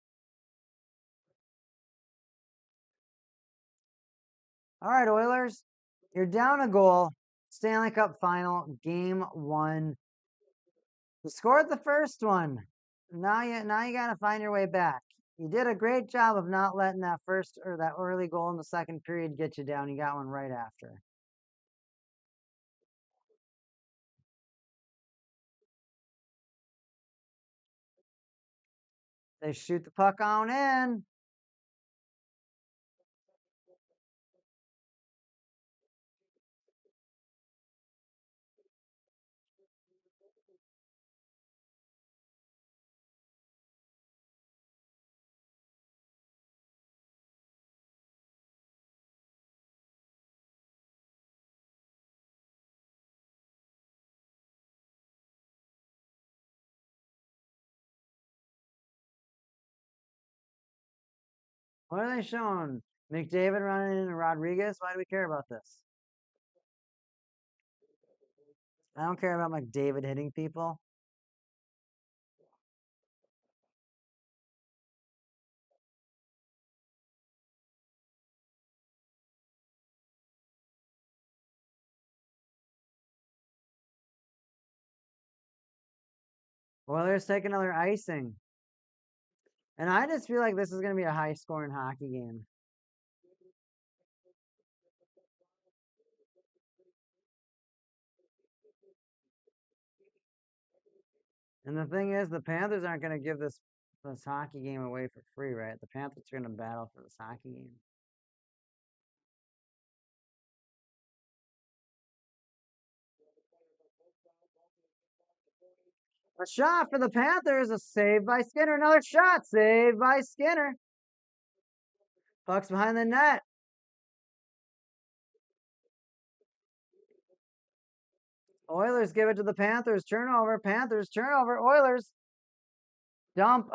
All right, Oilers, you're down a goal. Stanley Cup final, game 1. You scored the first one. Now you got to find your way back. You did a great job of not letting that first or that early goal in the second period get you down. You got one right after. They shoot the puck on in. What are they showing? McDavid running into Rodriguez? Why do we care about this? I don't care about McDavid hitting people. Oilers take another icing. And I just feel like this is going to be a high-scoring hockey game. And the thing is, the Panthers aren't going to give this hockey game away for free, right? The Panthers are going to battle for this hockey game. A shot for the Panthers. A save by Skinner. Another shot. Saved by Skinner. Puck's behind the net. Oilers give it to the Panthers. Turnover. Panthers. Turnover. Oilers. Dump.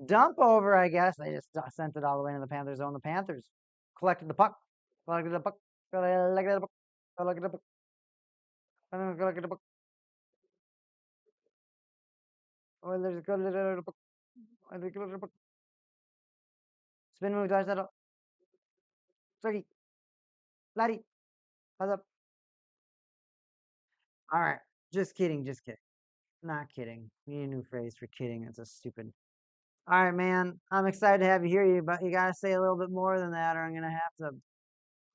Dump over, I guess. They just sent it all the way into the Panthers zone. The Panthers collected the puck. Collected the puck. Collected the puck. Collected the puck. Collected the puck. Oilers collected the puck. Oilers collected the puck. Spin move. Dodge that up. Turkey. Laddie. Pass up. All right. Just kidding. Just kidding. Not kidding. We need a new phrase for kidding. It's a stupid. All right, man. I'm excited to have you here, but you gotta say a little bit more than that, or I'm gonna have to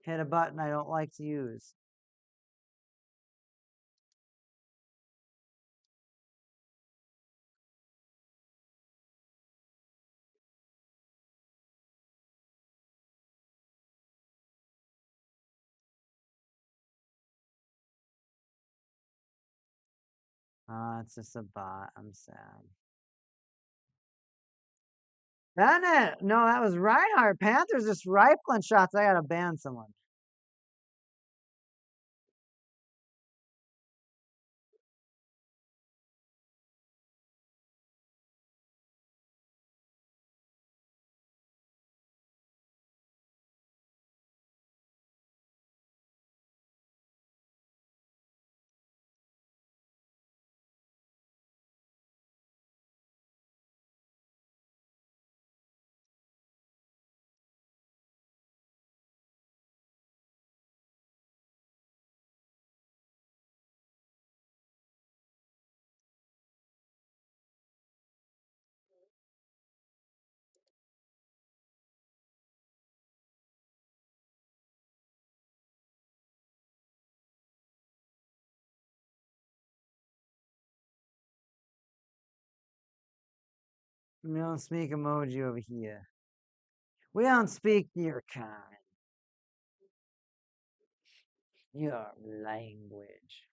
hit a button I don't like to use. It's just a bot. I'm sad. Bennett! No, that was Reinhardt. Panthers just rifling shots. I gotta ban someone. We don't speak emoji over here. We don't speak your kind. Your language.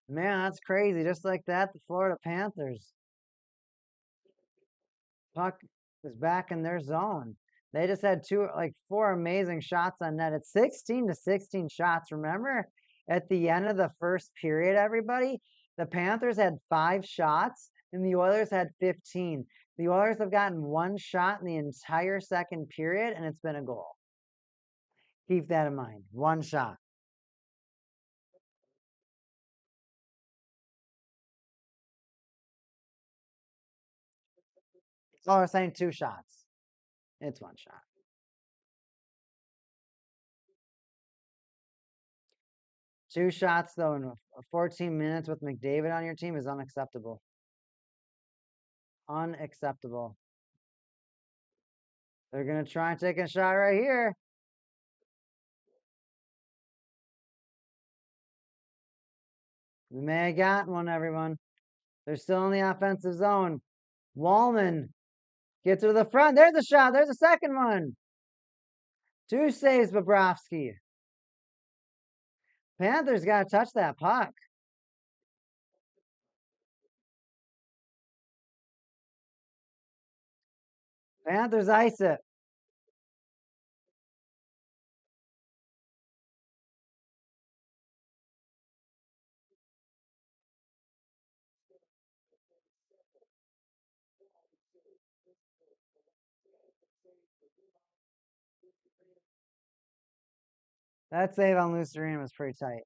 Man, that's crazy. Just like that, the Florida Panthers. Puck is back in their zone. They just had four amazing shots on net. It's 16-16 shots. Remember at the end of the first period, everybody, the Panthers had 5 shots and the Oilers had 15. The Oilers have gotten 1 shot in the entire second period, and it's been a goal. Keep that in mind. 1 shot. Oh, we're saying 2 shots. It's 1 shot. Two shots, though, in 14 minutes with McDavid on your team is unacceptable. Unacceptable. They're going to try and take a shot right here. We may have gotten one, everyone. They're still in the offensive zone. Wallman gets to the front. There's a shot. There's a second one. 2 saves, Bobrovsky. Panthers got to touch that puck. Panthers ice it. That save on Lucerine was pretty tight.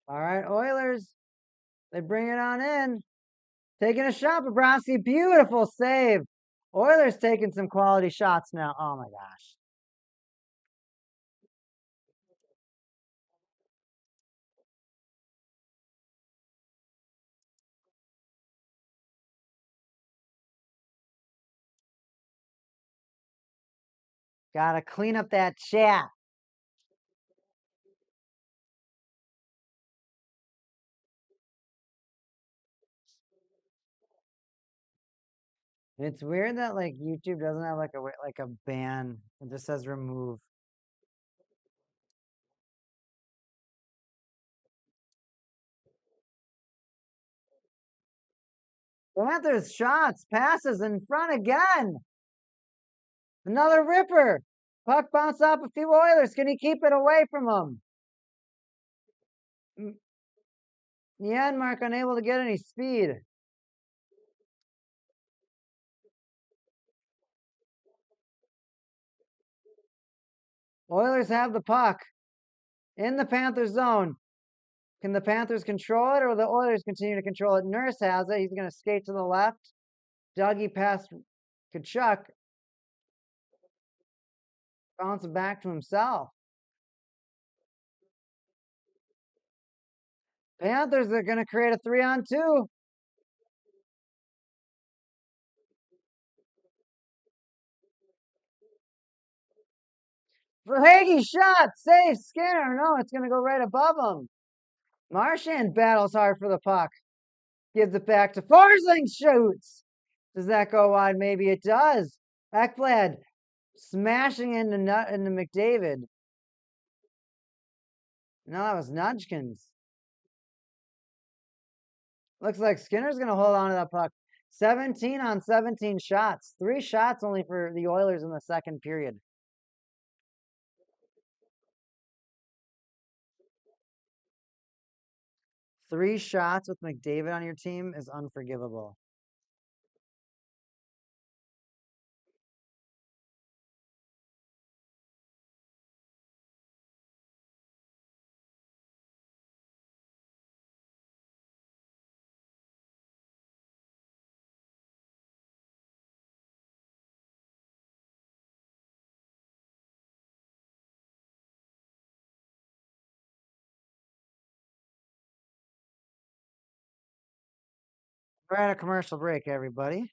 All right, Oilers. They bring it on in. Taking a shot, Bobrovsky. Beautiful save. Oilers taking some quality shots now. Oh my gosh. Gotta clean up that chat. It's weird that like YouTube doesn't have like a ban. It just says remove. Panthers shots, passes in front again. Another ripper. Puck bounced off a few Oilers. Can he keep it away from them? Yanmark unable to get any speed. Oilers have the puck in the Panthers zone. Can the Panthers control it or will the Oilers continue to control it? Nurse has it. He's going to skate to the left. Dougie past Kachuk. Bounce it back to himself. Panthers are going to create a 3-on-2. Verhaeghe shot. Save Skinner. No, it's going to go right above him. Marchand battles hard for the puck. Gives it back to Forsling. Shoots. Does that go wide? Maybe it does. Ekblad smashing into McDavid. No, that was Nudgkins. Looks like Skinner's going to hold on to that puck. 17 on 17 shots. 3 shots only for the Oilers in the second period. Three shots with McDavid on your team is unforgivable. We're at a commercial break, everybody.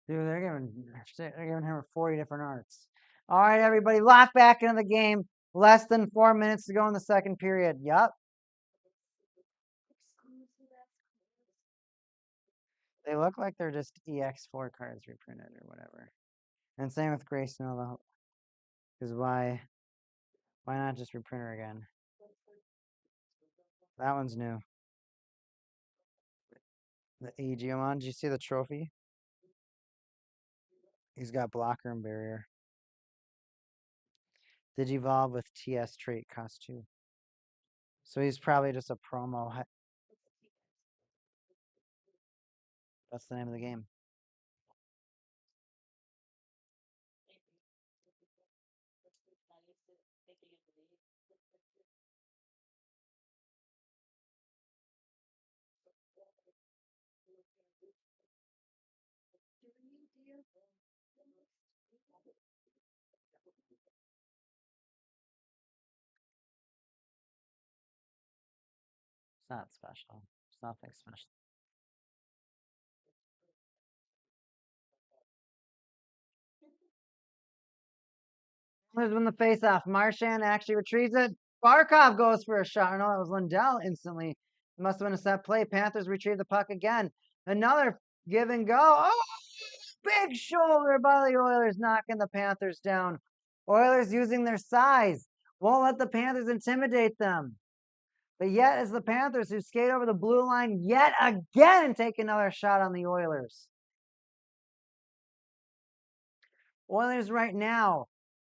Dude, they're giving him 40 different arts. All right, everybody, lock back into the game. Less than 4 minutes to go in the second period. Yup. They look like they're just EX4 cards reprinted or whatever. And same with Grace Nova. Because why not just reprint her again? That one's new. The Aegeomon, did you see the trophy? He's got blocker and barrier. Digivolve with TS trait cost 2. So he's probably just a promo. That's the name of the game. It's not special. It's nothing special. There's when the face-off. Marchand actually retrieves it. Barkov goes for a shot. No, that was Lindell instantly. It must have been a set play. Panthers retrieve the puck again. Another give and go. Oh, big shoulder by the Oilers, knocking the Panthers down. Oilers using their size. Won't let the Panthers intimidate them. But yet, it's the Panthers who skate over the blue line yet again and take another shot on the Oilers. Oilers right now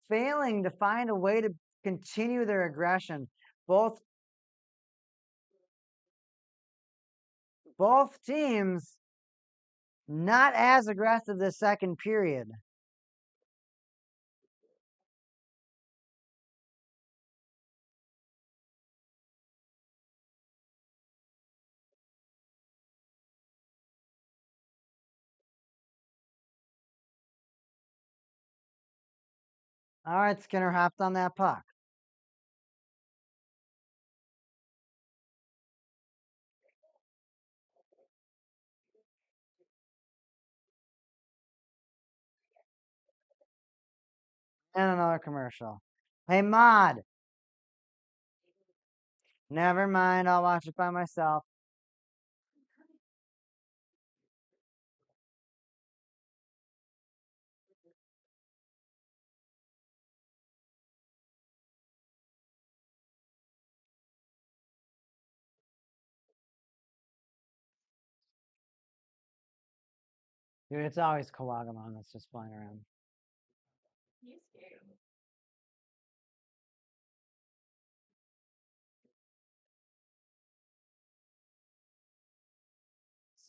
failing to find a way to continue their aggression. Both teams not as aggressive this second period. All right, Skinner hopped on that puck. And another commercial. Hey, Mod. Never mind, I'll watch it by myself. Dude, it's always Kawagamon that's just flying around.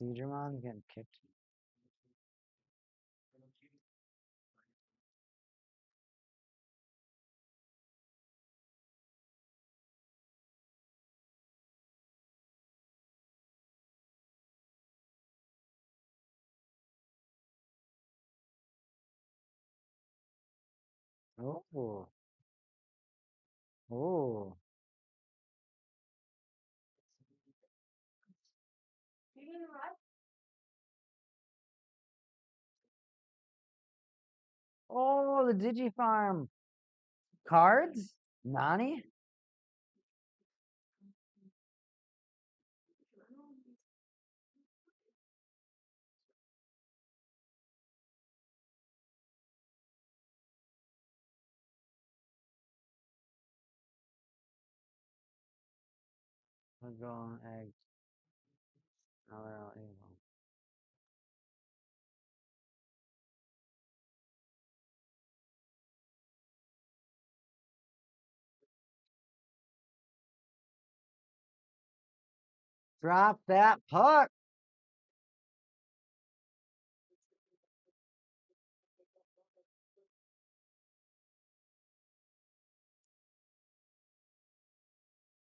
Seedramon getting kicked. Oh. Oh. Oh, the Digifarm cards? Nani? We're going eggs. Now they're all evil. Drop that puck.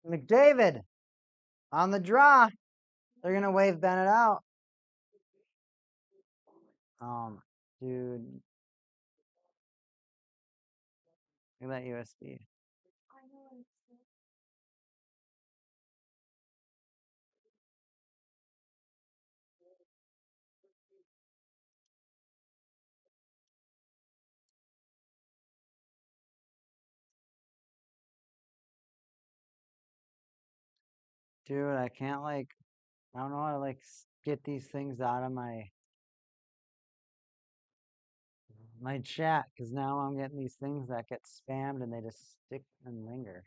McDavid on the draw. They're going to wave Bennett out. Dude. Look at that USB. Dude, I can't I don't know how to get these things out of my chat because now I'm getting these things that get spammed and they just stick and linger.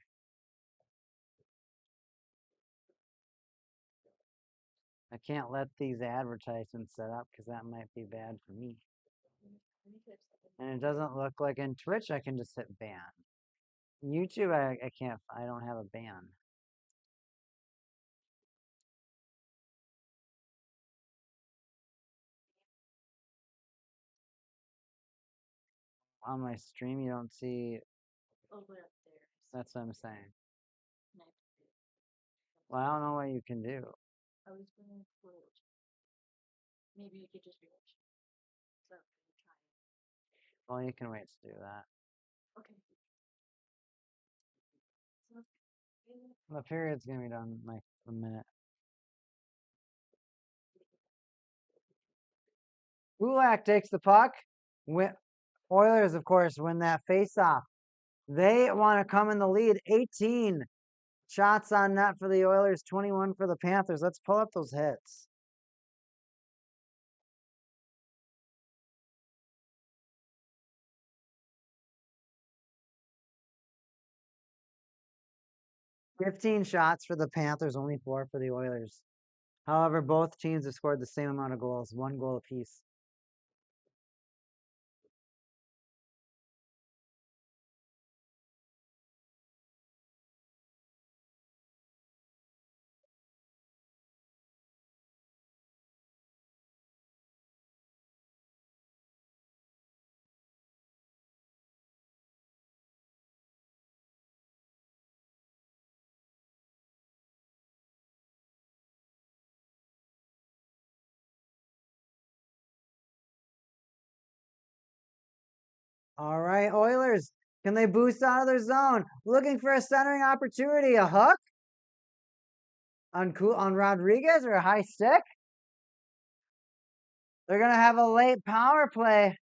I can't let these advertisements set up because that might be bad for me. And it doesn't look like in Twitch I can just hit ban. YouTube, I can't, I don't have a ban. On my stream, you don't see. That's what I'm saying. Well, I don't know what you can do. I was gonna quote. Maybe you could just rewatch. So try. Well, you can wait to do that. Okay. The period's gonna be done in like a minute. Kulak takes the puck. Oilers, of course, win that face-off. They want to come in the lead. 18 shots on net for the Oilers, 21 for the Panthers. Let's pull up those hits. $15 shots for the Panthers, only 4 for the Oilers. However, both teams have scored the same amount of goals, 1 goal apiece. All right, Oilers. Can they boost out of their zone? Looking for a centering opportunity. A hook on Rodriguez or a high stick? They're going to have a late power play.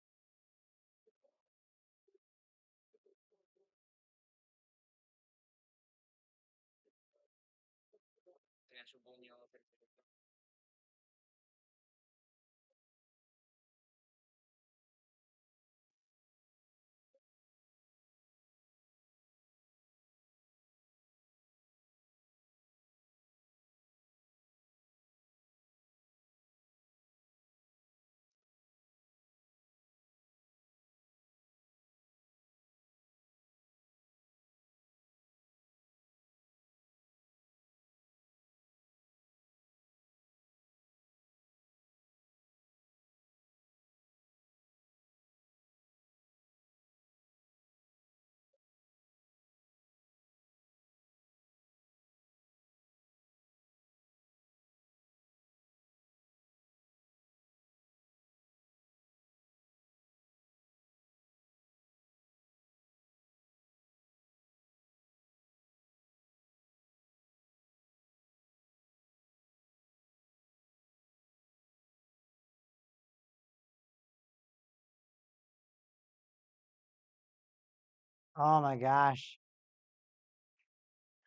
Oh my gosh.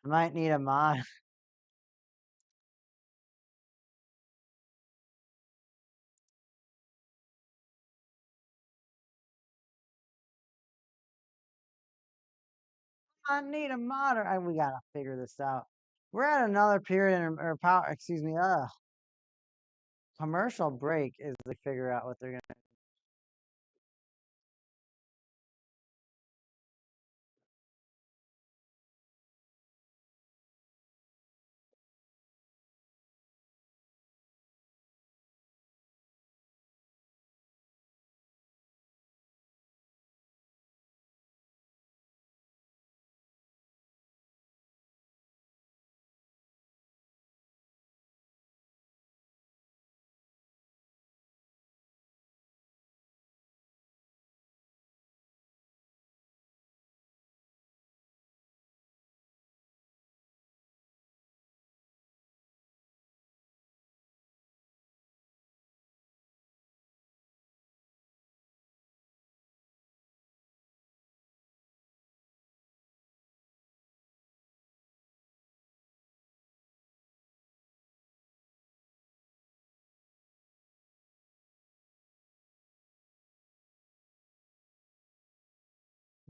I might need a mod. I need a mod. We got to figure this out. We're at another period or power, excuse me, commercial break as they figure out what they're going to.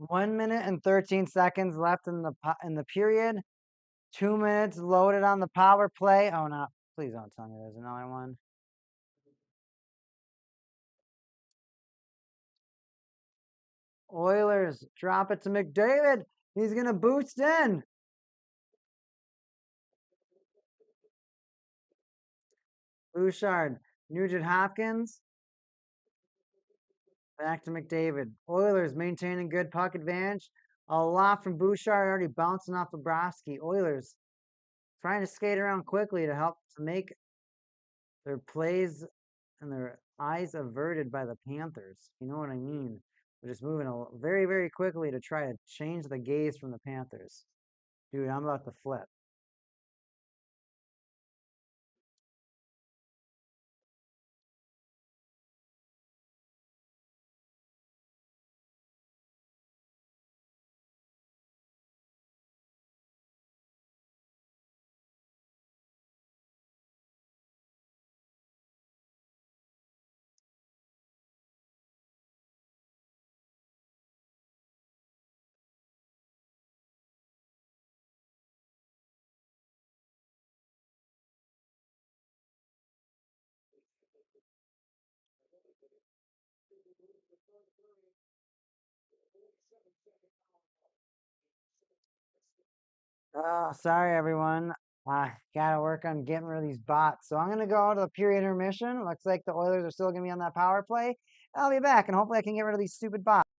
1 minute and 13 seconds left in the period. 2 minutes loaded on the power play. Oh no. Please don't tell me there's another one. Oilers drop it to McDavid. He's going to boost in. Bouchard, Nugent Hopkins. Back to McDavid. Oilers maintaining good puck advantage. A lot from Bouchard already bouncing off of Bobrovsky. Oilers trying to skate around quickly to help to make their plays and their eyes averted by the Panthers. You know what I mean? They're just moving very, very quickly to try to change the gaze from the Panthers. Dude, I'm about to flip. Oh, sorry, everyone. I gotta work on getting rid of these bots. So I'm gonna go to the period intermission. Looks like the Oilers are still gonna be on that power play. I'll be back, and hopefully I can get rid of these stupid bots.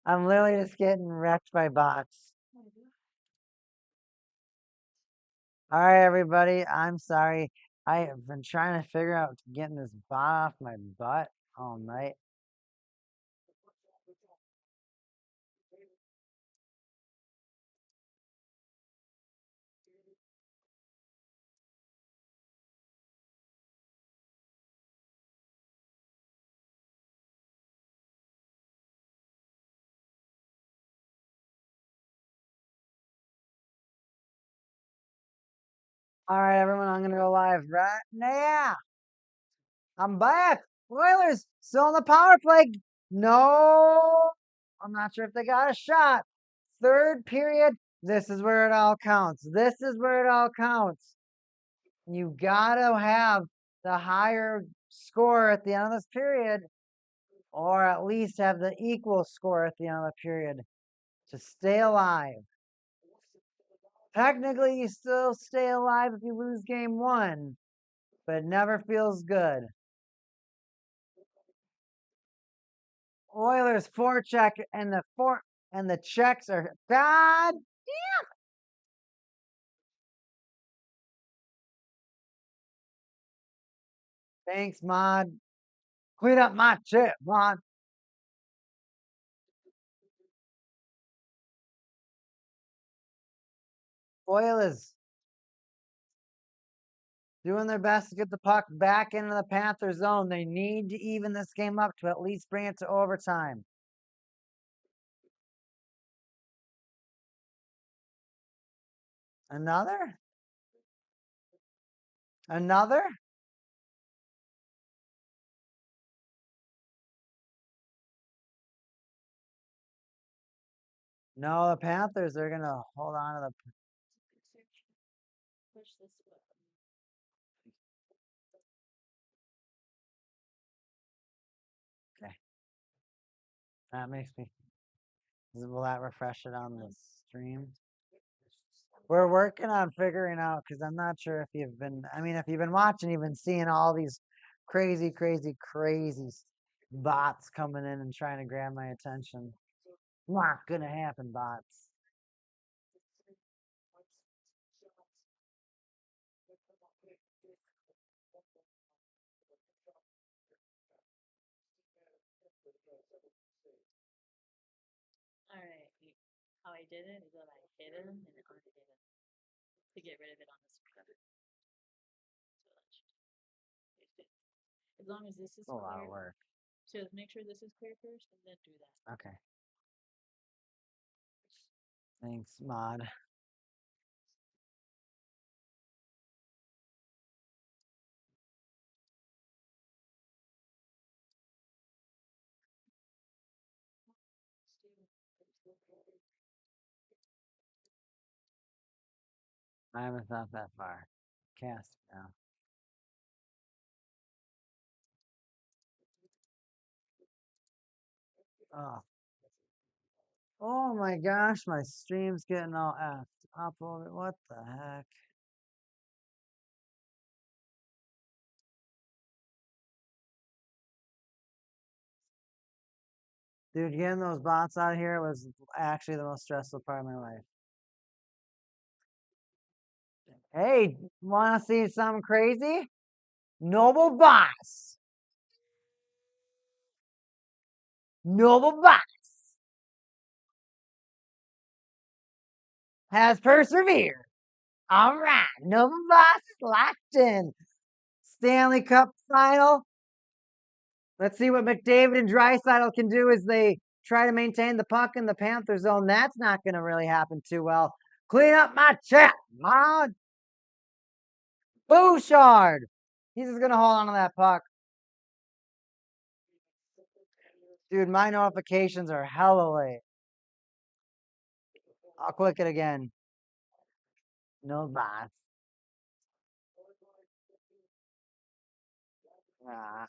I'm literally just getting wrecked by bots. All right, everybody. I'm sorry. I have been trying to figure out getting this bot off my butt all night. All right, everyone. I'm gonna go live right now. I'm back. Oilers still on the power play. No, I'm not sure if they got a shot. Third period. This is where it all counts. This is where it all counts. You gotta have the higher score at the end of this period, or at least have the equal score at the end of the period to stay alive. Technically, you still stay alive if you lose game one, but it never feels good. Oilers forecheck and the checks are God. Thanks, Mod. Clean up my chip, Mod. Oilers doing their best to get the puck back into the Panther zone. They need to even this game up to at least bring it to overtime. Another? Another? No, the Panthers are going to hold on to the. Push this button. Okay. That makes me. Will that refresh it on the stream? We're working on figuring out because I'm not sure if you've been. I mean, if you've been watching, you've been seeing all these crazy, crazy, crazy bots coming in and trying to grab my attention. Not gonna happen, bots. Alright, how I did it is that I hit him and undid him to get rid of it on the screen. So that should as long as this is A lot clear. of work. So make sure this is clear first and then do that. Okay. Thanks, Mod. I haven't thought that far. Cast now. Oh. Oh my gosh, my stream's getting all effed up over it. What the heck? Dude, getting those bots out of here was actually the most stressful part of my life. Hey, wanna see something crazy? Noble bots. Noble bots has persevered. All right, Noble bots is locked in. Stanley Cup final. Let's see what McDavid and Draisaitl can do as they try to maintain the puck in the Panther zone. That's not going to really happen too well. Clean up my chat, Mod. Bouchard. He's just going to hold on to that puck. Dude, my notifications are hella late. I'll click it again. No bots. Ah.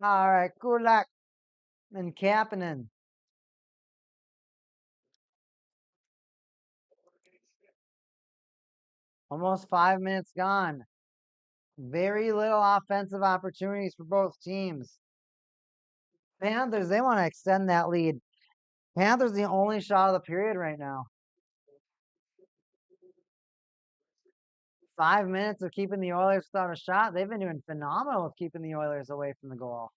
All right, good luck. And Kapanen. Almost 5 minutes gone. Very little offensive opportunities for both teams. Panthers, they want to extend that lead. Panthers the only shot of the period right now. 5 minutes of keeping the Oilers without a shot. They've been doing phenomenal with keeping the Oilers away from the goal.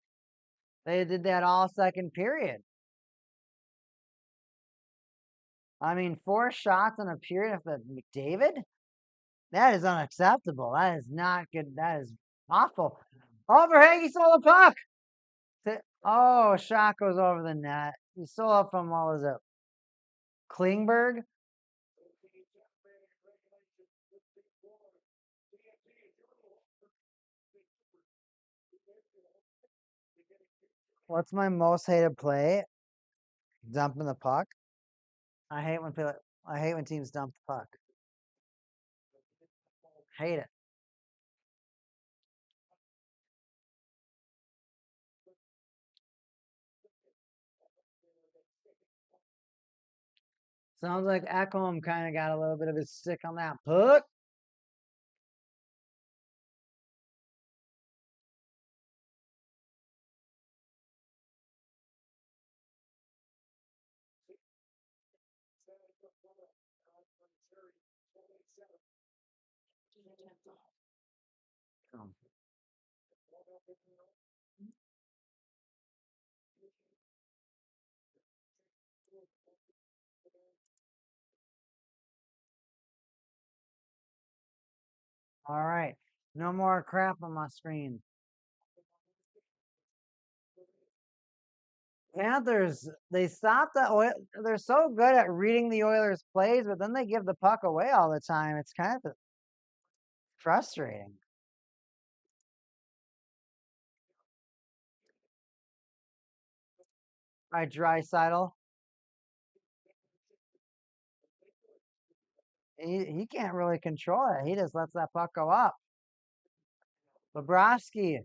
They did that all second period. I mean, 4 shots in a period of McDavid? That is unacceptable. That is not good. That is awful. Overhang, he stole the puck. Oh, shot goes over the net. He stole up from, what was it? Klingberg? What's my most hated play? Dumping the puck. I hate when teams dump the puck. Hate it. Sounds like Ekholm kind of got a little bit of his stick on that puck. All right. No more crap on my screen. Panthers, they stop the Oil. They're so good at reading the Oilers' plays, but then they give the puck away all the time. It's kind of frustrating. All right, Draisaitl. He can't really control it. He just lets that puck go up. Bobrovsky.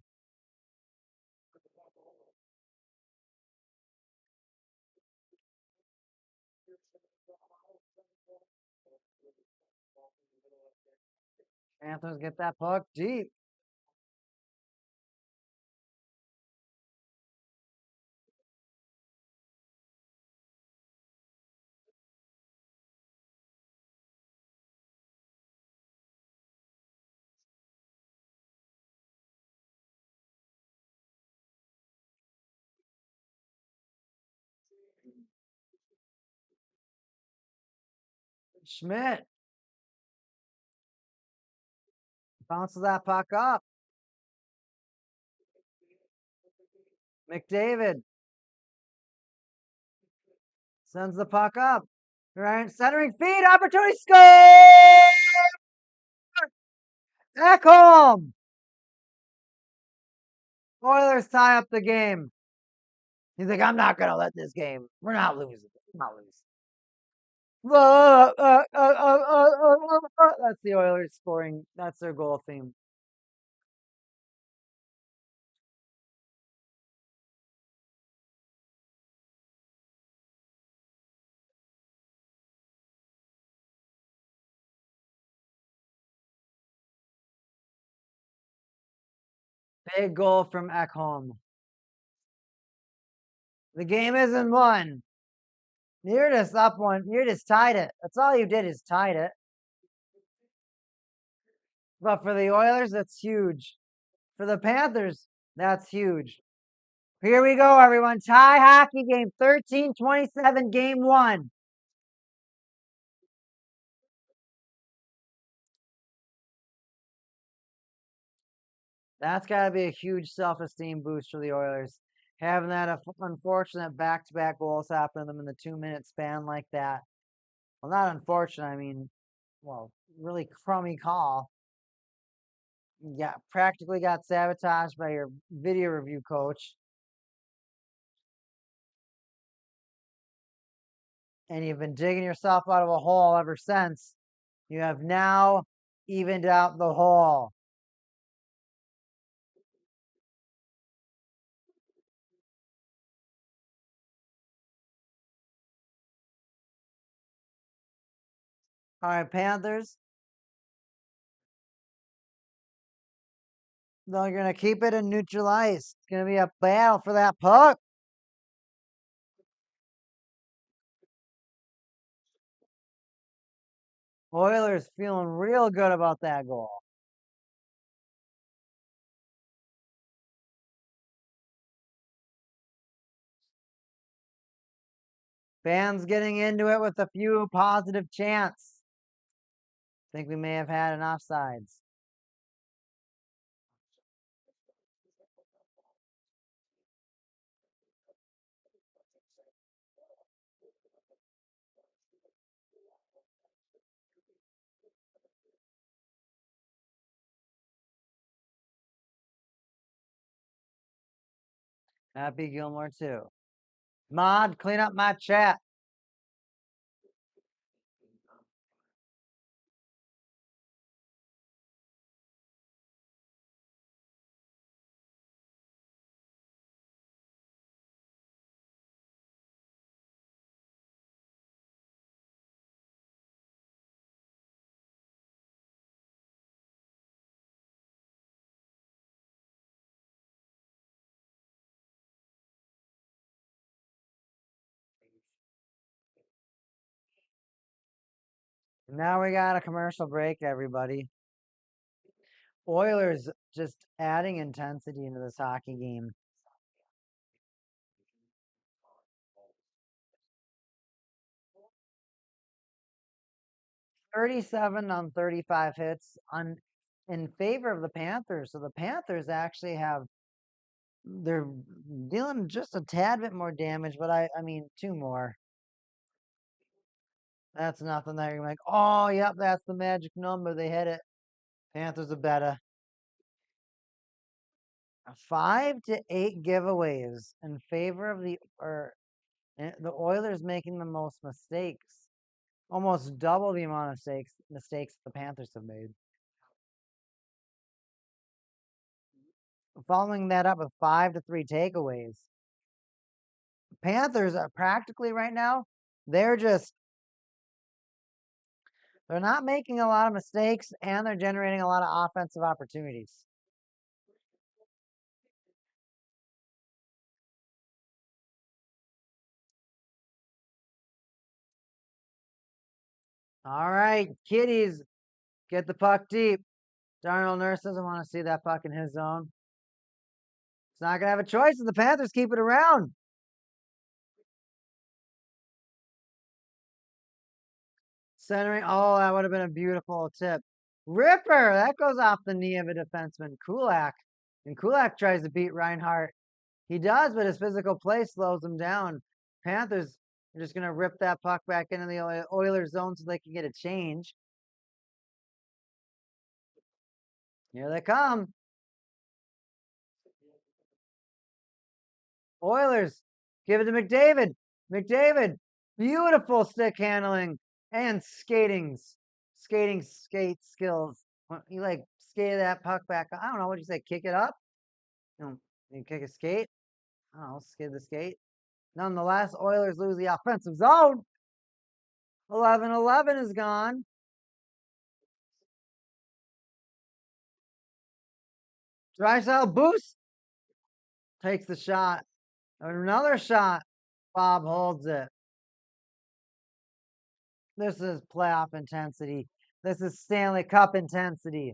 Panthers get that puck deep. Schmidt bounces that puck up. McDavid sends the puck up. Right, centering feed, opportunity, score! Ekholm! Oilers tie up the game. He's like, I'm not gonna let this game. We're not losing. We're not losing. That's the Oilers scoring. That's their goal theme. Big goal from Ekholm. The game isn't won. You're just up one. You just tied it. That's all you did is tied it. But for the Oilers, that's huge. For the Panthers, that's huge. Here we go, everyone. Tie hockey game 13-27, game 1. That's got to be a huge self-esteem boost for the Oilers. Having that unfortunate back-to-back goals happen to them in the 2-minute span like that. Well, not unfortunate. I mean, well, really crummy call. Yeah, practically got sabotaged by your video review coach. And you've been digging yourself out of a hole ever since. You have now evened out the hole. All right, Panthers. They're going to keep it in neutral ice. It's going to be a battle for that puck. Oilers feeling real good about that goal. Fans getting into it with a few positive chants. Think we may have had an offsides. Happy Gilmore too. Mod, clean up my chat. Now we got a commercial break, everybody. Oilers just adding intensity into this hockey game. 37 on 35 hits in favor of the Panthers. So the Panthers actually they're dealing just a tad bit more damage, but I mean 2 more. That's nothing that you're like, oh yep, that's the magic number. They hit it. Panthers are better. 5 to 8 giveaways in favor of the Oilers making the most mistakes. Almost double the amount of mistakes the Panthers have made. Following that up with 5 to 3 takeaways. Panthers are practically right now, they're not making a lot of mistakes and they're generating a lot of offensive opportunities. All right, kiddies, get the puck deep. Darnell Nurse doesn't want to see that puck in his zone. It's not going to have a choice if the Panthers keep it around. Centering. Oh, that would have been a beautiful tip. Ripper. That goes off the knee of a defenseman. Kulak. And Kulak tries to beat Reinhart. He does, but his physical play slows him down. Panthers are just going to rip that puck back into the Oilers zone so they can get a change. Here they come. Oilers. Give it to McDavid. McDavid. Beautiful stick handling and skate skills. You like skated that puck back. I don't know what you say. Kick it up. You kick a skate. I don't know. Skate the skate. Nonetheless, Oilers lose the offensive zone. 11-11 is gone. Drysdale boost. Takes the shot. Another shot. Bob holds it. This is playoff intensity. This is Stanley Cup intensity.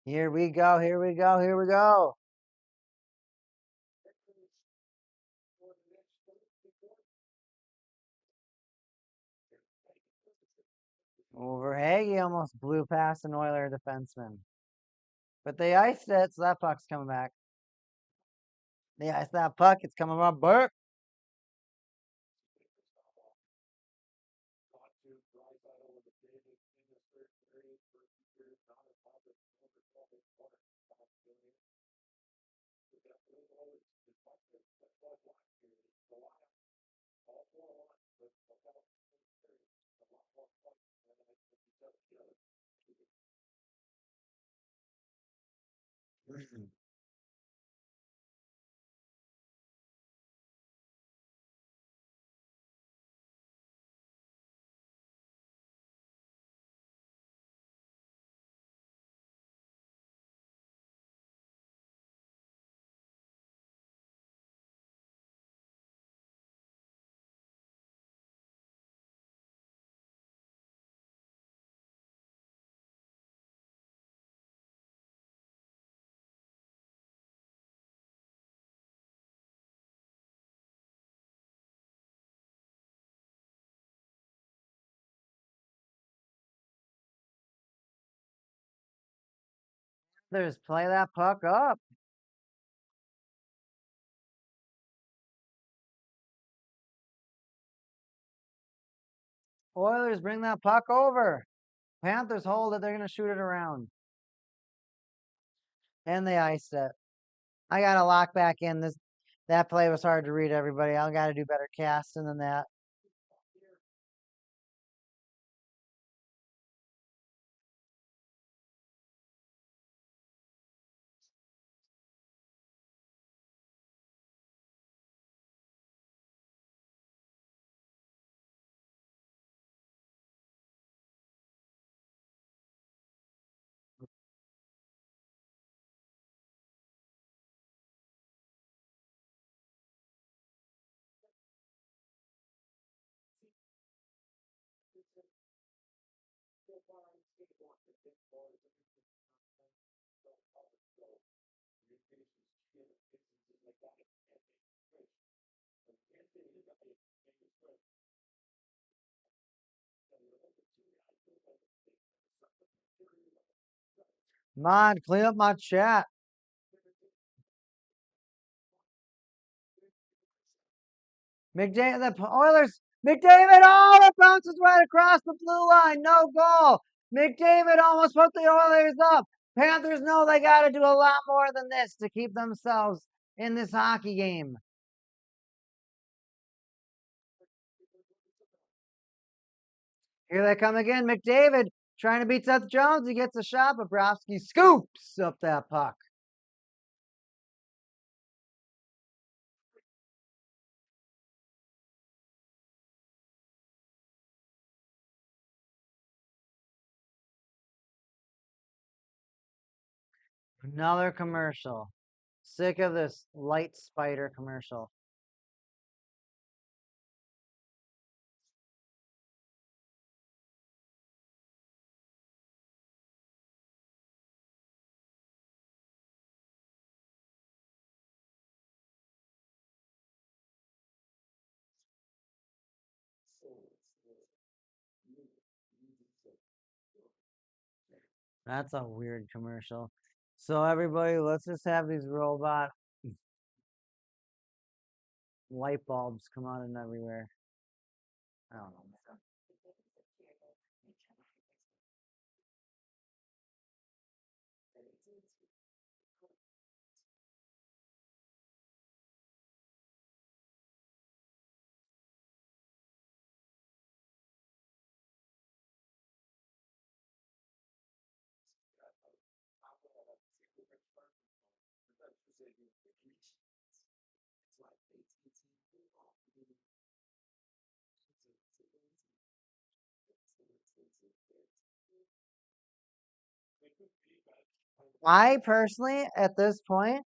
Here we go. Here we go. Here we go. Overhage almost blew past an Oiler defenseman. But they iced it, so that puck's coming back. They iced that puck. It's coming up. Burke. There's play that puck up. Oilers bring that puck over. Panthers hold it. They're going to shoot it around. And they iced it. I got to lock back in. That play was hard to read, everybody. I got to do better casting than that. Come on, clean up my chat. McDavid, the Oilers, McDavid, oh, it bounces right across the blue line. No goal. McDavid almost put the Oilers up. Panthers know they got to do a lot more than this to keep themselves in this hockey game. Here they come again. McDavid trying to beat Seth Jones. He gets a shot. Bobrovsky scoops up that puck. Another commercial. Sick of this light spider commercial. That's a weird commercial. So everybody, let's just have these robot light bulbs come out and everywhere. I don't know. I personally, at this point,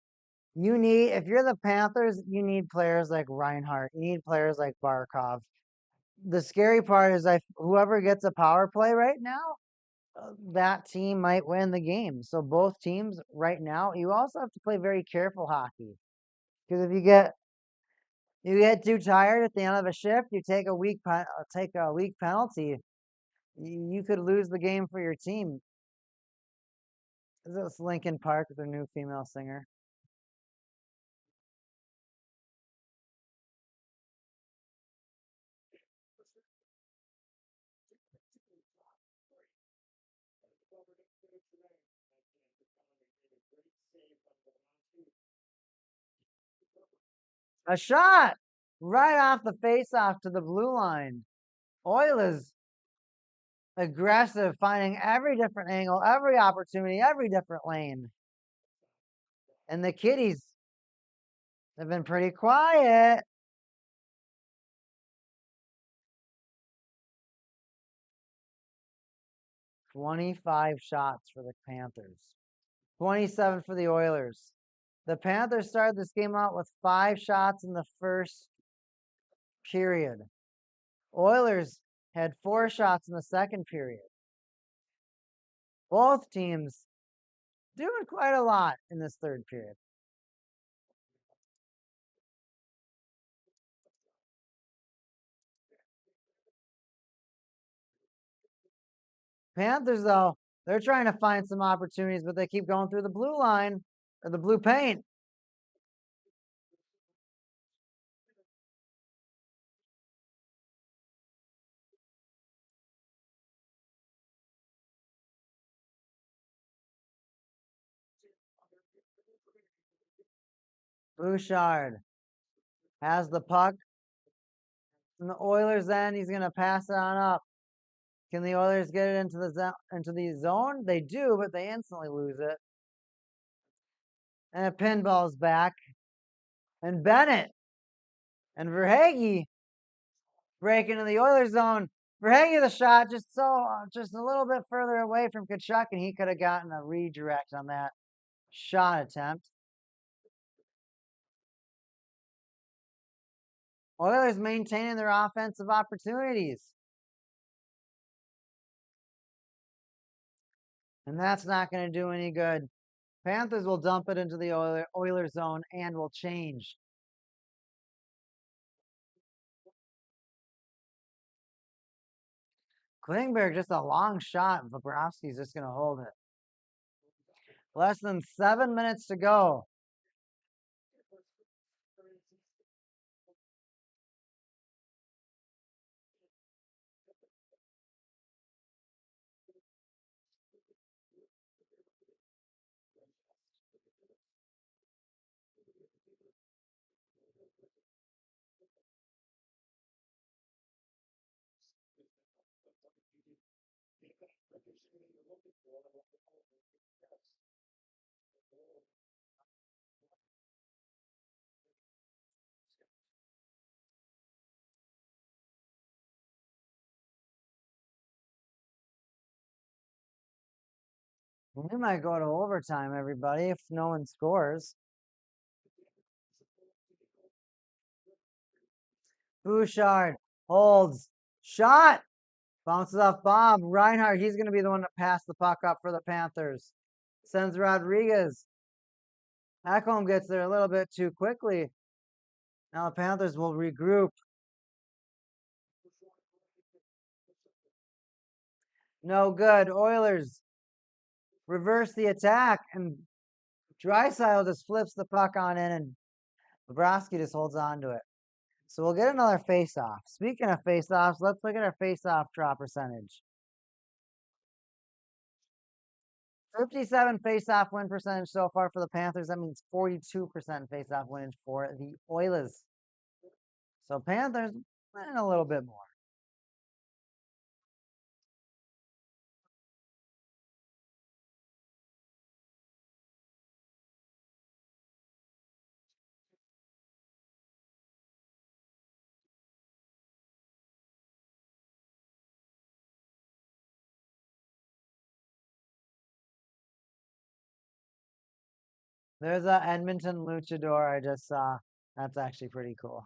if you're the Panthers, you need players like Reinhardt. You need players like Barkov. The scary part is whoever gets a power play right now, that team might win the game. So both teams right now, you also have to play very careful hockey. Because if you get too tired at the end of a shift, you take a weak penalty, you could lose the game for your team. Is this Lincoln Park with their new female singer? A shot right off the face-off to the blue line. Oilers aggressive, finding every different angle, every opportunity, every different lane. And the Kitties have been pretty quiet. "25 shots for the Panthers. 27 for the Oilers. The Panthers started this game out with 5 shots in the first period. Oilers had 4 shots in the second period. Both teams doing quite a lot in this third period. Panthers, though, they're trying to find some opportunities, but they keep going through the blue line or the blue paint. Bouchard has the puck in the Oilers' end. He's going to pass it on up. Can the Oilers get it into the zone? They do, but they instantly lose it. And it pinballs back. And Bennett and Verhaeghe break into the Oilers' zone. Verhaeghe the shot just a little bit further away from Tkachuk, and he could have gotten a redirect on that shot attempt. Oilers maintaining their offensive opportunities. And that's not going to do any good. Panthers will dump it into the Oilers zone and will change. Klingberg, just a long shot. Bobrovsky's just going to hold it. Less than 7 minutes to go. We might go to overtime, everybody, if no one scores. Bouchard holds. Shot. Bounces off Bob. Reinhart, he's going to be the one to pass the puck up for the Panthers. Sends Rodriguez. Ekholm gets there a little bit too quickly. Now the Panthers will regroup. No good. Oilers reverse the attack, and Draisaitl just flips the puck on in, and Bobrovsky just holds on to it. So we'll get another face-off. Speaking of face-offs, let's look at our face-off draw percentage. 57 face-off win percentage so far for the Panthers. That means 42% face-off win for the Oilers. So Panthers winning a little bit more. There's a Edmonton Luchador I just saw. That's actually pretty cool.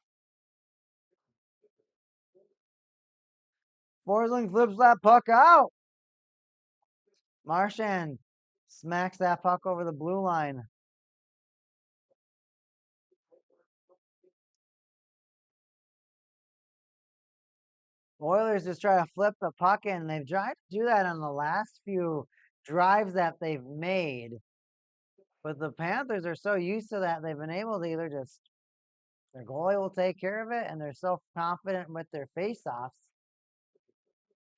Forsling flips that puck out. Marchand smacks that puck over the blue line. Oilers just try to flip the puck in. They've tried to do that on the last few drives that they've made. But the Panthers are so used to that, they've been able to either just, their goalie will take care of it, and they're so confident with their faceoffs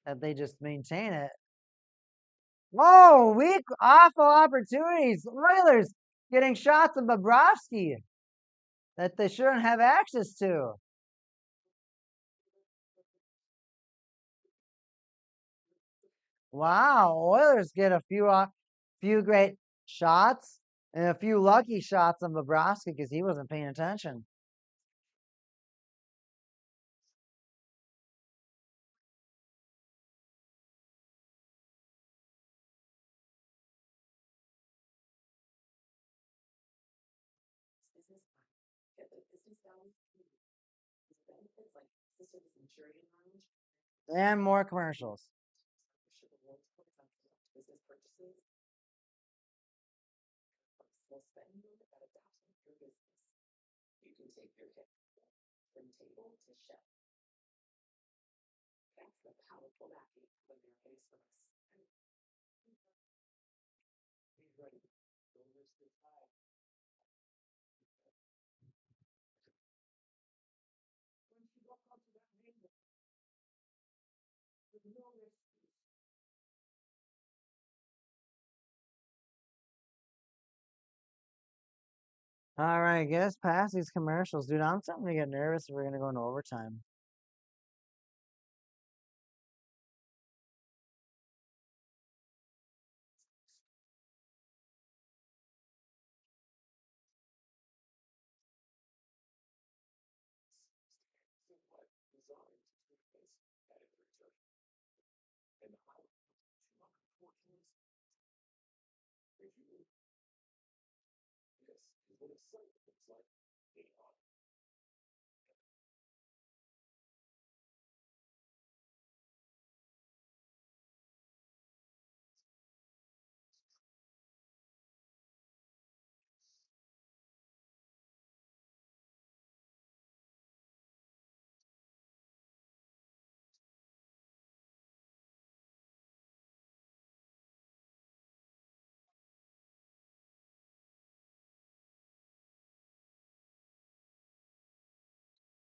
that they just maintain it. Whoa, weak, awful opportunities. Oilers getting shots of Bobrovsky that they shouldn't have access to. Wow, Oilers get a few great shots. And a few lucky shots on Bobrovsky because he wasn't paying attention. And more commercials. All right, guess past these commercials, dude. I'm starting to get nervous if we're gonna go into overtime.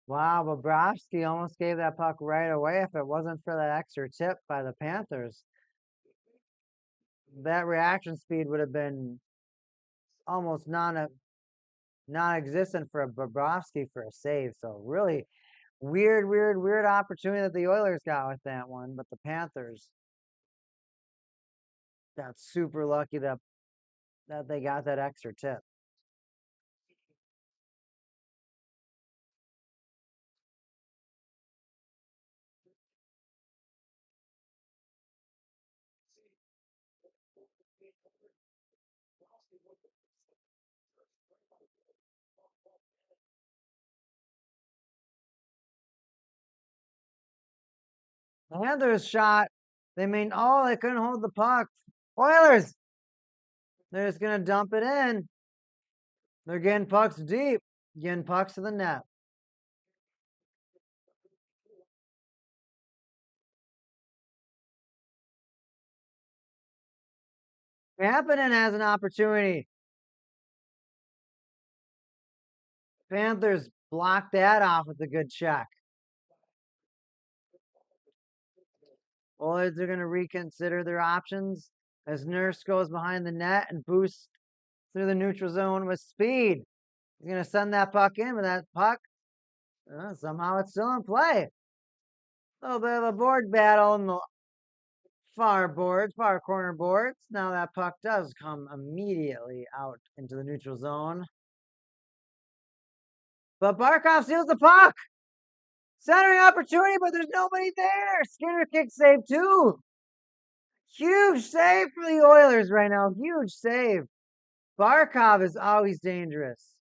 Wow, Bobrovsky almost gave that puck right away if it wasn't for that extra tip by the Panthers. That reaction speed would have been almost non-existent for a Bobrovsky for a save. So really weird opportunity that the Oilers got with that one, but the Panthers got super lucky that they got that extra tip. Panthers shot. They couldn't hold the puck. Oilers, they're just gonna dump it in. They're getting pucks deep, getting pucks to the net. Kapanen has an opportunity. Panthers blocked that off with a good check. Oilers are going to reconsider their options as Nurse goes behind the net and boosts through the neutral zone with speed. He's going to send that puck in, but that puck, somehow it's still in play. A little bit of a board battle in the far corner boards. Now that puck does come immediately out into the neutral zone. But Barkov steals the puck. Centering opportunity, but there's nobody there. Skinner kick save too. Huge save for the Oilers right now. Huge save. Barkov is always dangerous.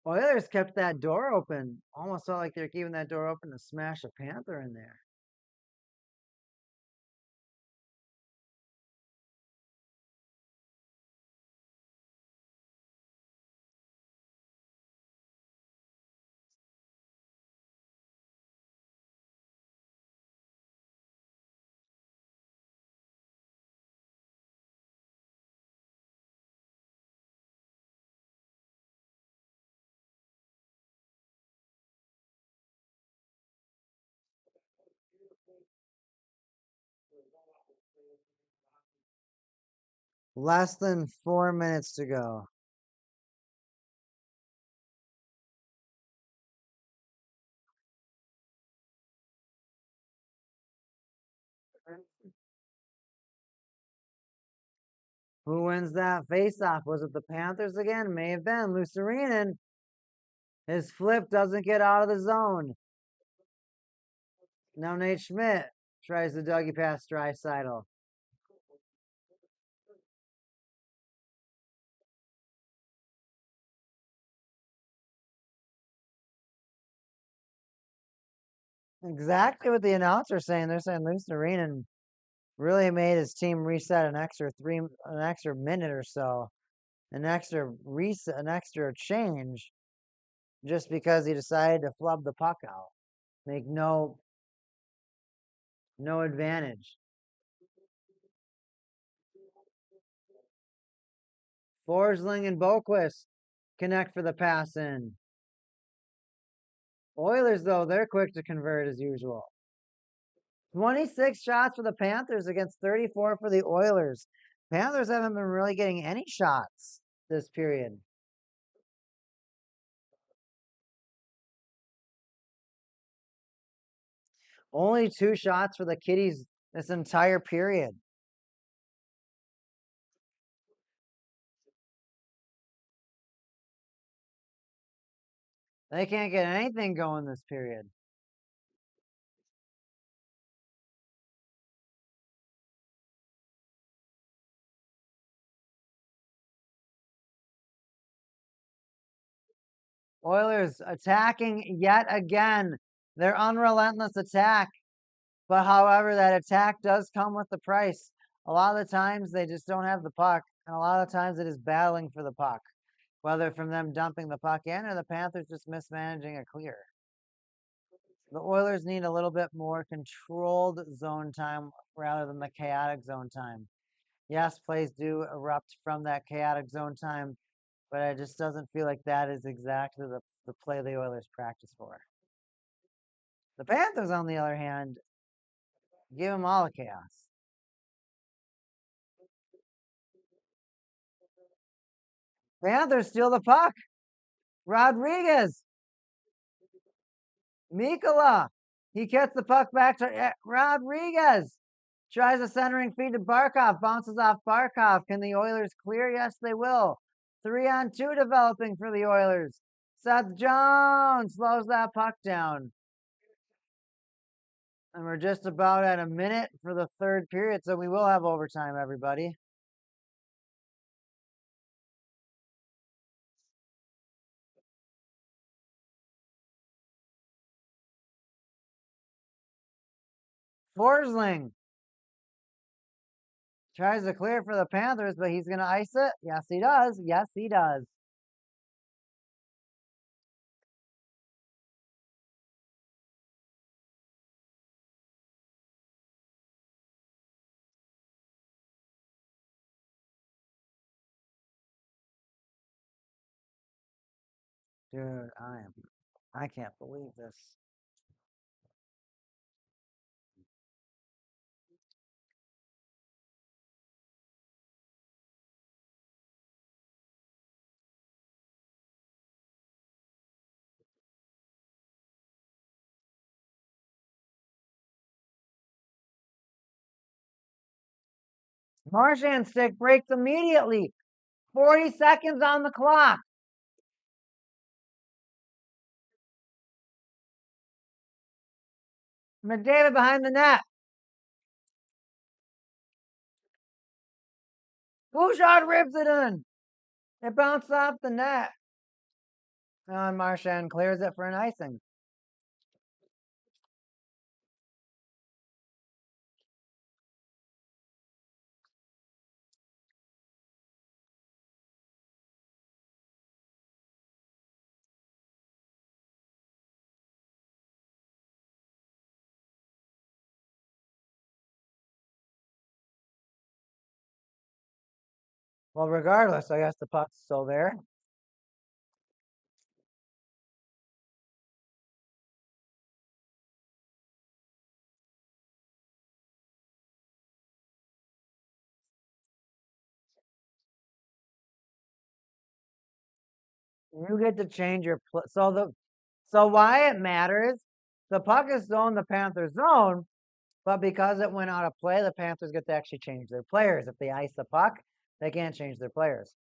Oilers kept that door open. Almost felt like they're keeping that door open to smash a Panther in there. Less than 4 minutes to go. Who wins that faceoff? Was it the Panthers again? May have been. Lucerinen. His flip doesn't get out of the zone. Now Nate Schmidt tries the Dougie pass Draisaitl. Exactly what the announcer's saying. They're saying Lucerinen really made his team reset an extra minute or so, an extra reset, an extra change, just because he decided to flub the puck out, make no advantage. Forsling and Boquist connect for the pass in. Oilers, though, they're quick to convert as usual. 26 shots for the Panthers against 34 for the Oilers. Panthers haven't been really getting any shots this period. Only 2 shots for the Kitties this entire period. They can't get anything going this period. Oilers attacking yet again. Their unrelentless attack. But however, that attack does come with the price. A lot of the times they just don't have the puck. And a lot of times it is battling for the puck. Whether from them dumping the puck in or the Panthers just mismanaging a clear. The Oilers need a little bit more controlled zone time rather than the chaotic zone time. Yes, plays do erupt from that chaotic zone time, but it just doesn't feel like that is exactly the play the Oilers practice for. The Panthers, on the other hand, give them all the chaos. Panthers steal the puck. Rodriguez. Mikkola. He gets the puck back to Rodriguez. Tries a centering feed to Barkov. Bounces off Barkov. Can the Oilers clear? Yes, they will. 3-on-2 developing for the Oilers. Seth Jones slows that puck down. And we're just about at a minute for the third period, so we will have overtime, everybody. Forsling tries to clear for the Panthers, but he's going to ice it. Yes, he does. Yes, he does. Dude, I can't believe this. Marchand stick breaks immediately. 40 seconds on the clock. McDavid behind the net. Bouchard rips it in. It bounced off the net. And Marchand clears it for an icing. Well, regardless, I guess the puck's still there. You get to change your so why it matters? The puck is still in the Panthers zone, but because it went out of play, the Panthers get to actually change their players. If they ice the puck, They can't change their players.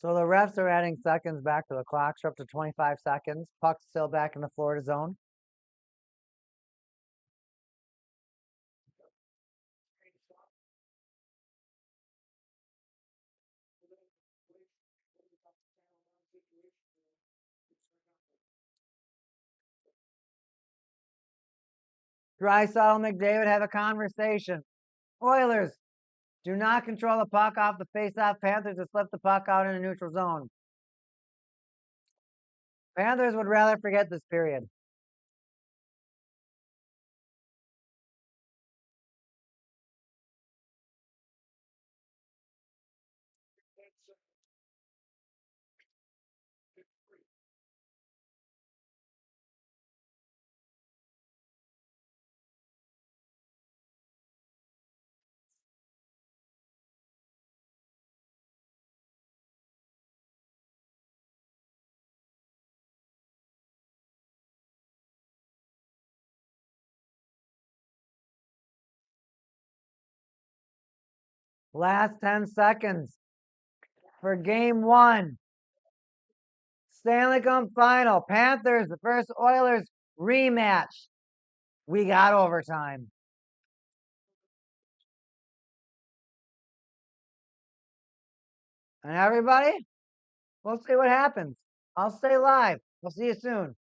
So the refs are adding seconds back to the clocks. We're up to 25 seconds. Puck's still back in the Florida zone. Draisaitl and McDavid have a conversation. Oilers, do not control the puck off the face-off. Panthers to slip the puck out in a neutral zone. Panthers would rather forget this period. Last 10 seconds for game one. Stanley Cup final. Panthers versus Oilers rematch. We got overtime. And everybody, we'll see what happens. I'll stay live. We'll see you soon.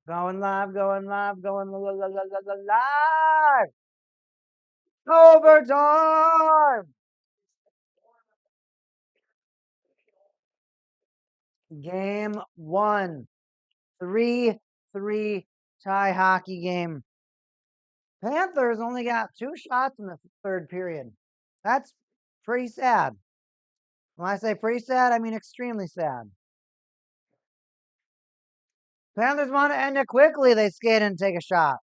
Going live, going live, going live. Overtime. Game 1. 3-3 tie hockey game. Panthers only got 2 shots in the third period. That's pretty sad. When I say pretty sad, I mean extremely sad. Panthers want to end it quickly. They skate and take a shot.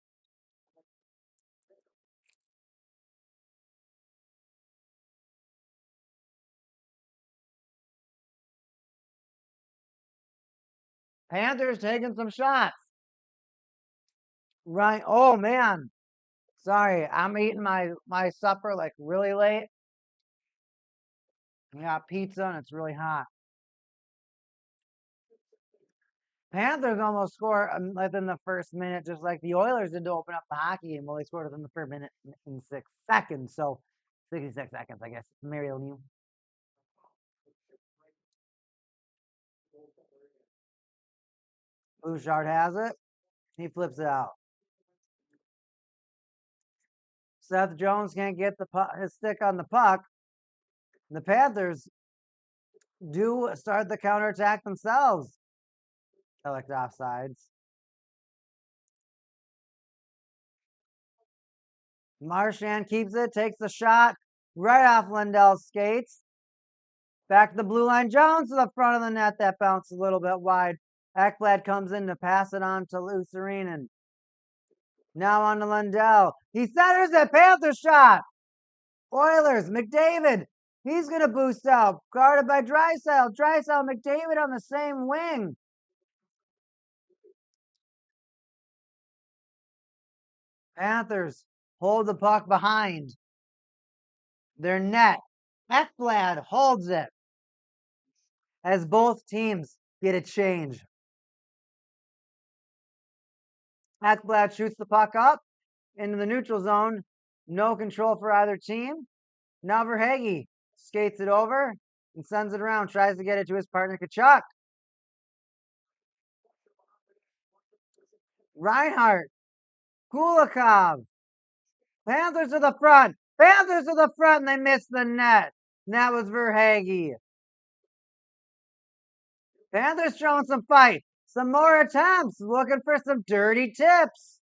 Panthers taking some shots. Right. Oh, man. Sorry, I'm eating my supper like really late. We got pizza and it's really hot. Panthers almost score within the first minute, just like the Oilers did to open up the hockey game. Well, they scored within the first minute in 6 seconds. So 66 seconds, I guess. Mary O'Neill. Bouchard has it. He flips it out. Seth Jones can't get his stick on the puck. The Panthers do start the counterattack themselves. Elect offsides. Marchand keeps it, takes the shot right off Lindell's skates. Back to the blue line. Jones to the front of the net. That bounced a little bit wide. Ekblad comes in to pass it on to Lucerinen. Now on to Lindell. He centers it. Panther shot. Oilers. McDavid. He's going to boost out. Guarded by Draisaitl. Draisaitl, McDavid on the same wing. Panthers hold the puck behind their net. Ekblad holds it as both teams get a change. Ekblad shoots the puck up into the neutral zone. No control for either team. Now Verhaeghe skates it over and sends it around. Tries to get it to his partner, Tkachuk. Reinhart. Kulikov. Panthers to the front. Panthers to the front, and they miss the net. And that was Verhaeghe. Panthers showing some fight. Some more attempts. Looking for some dirty tips.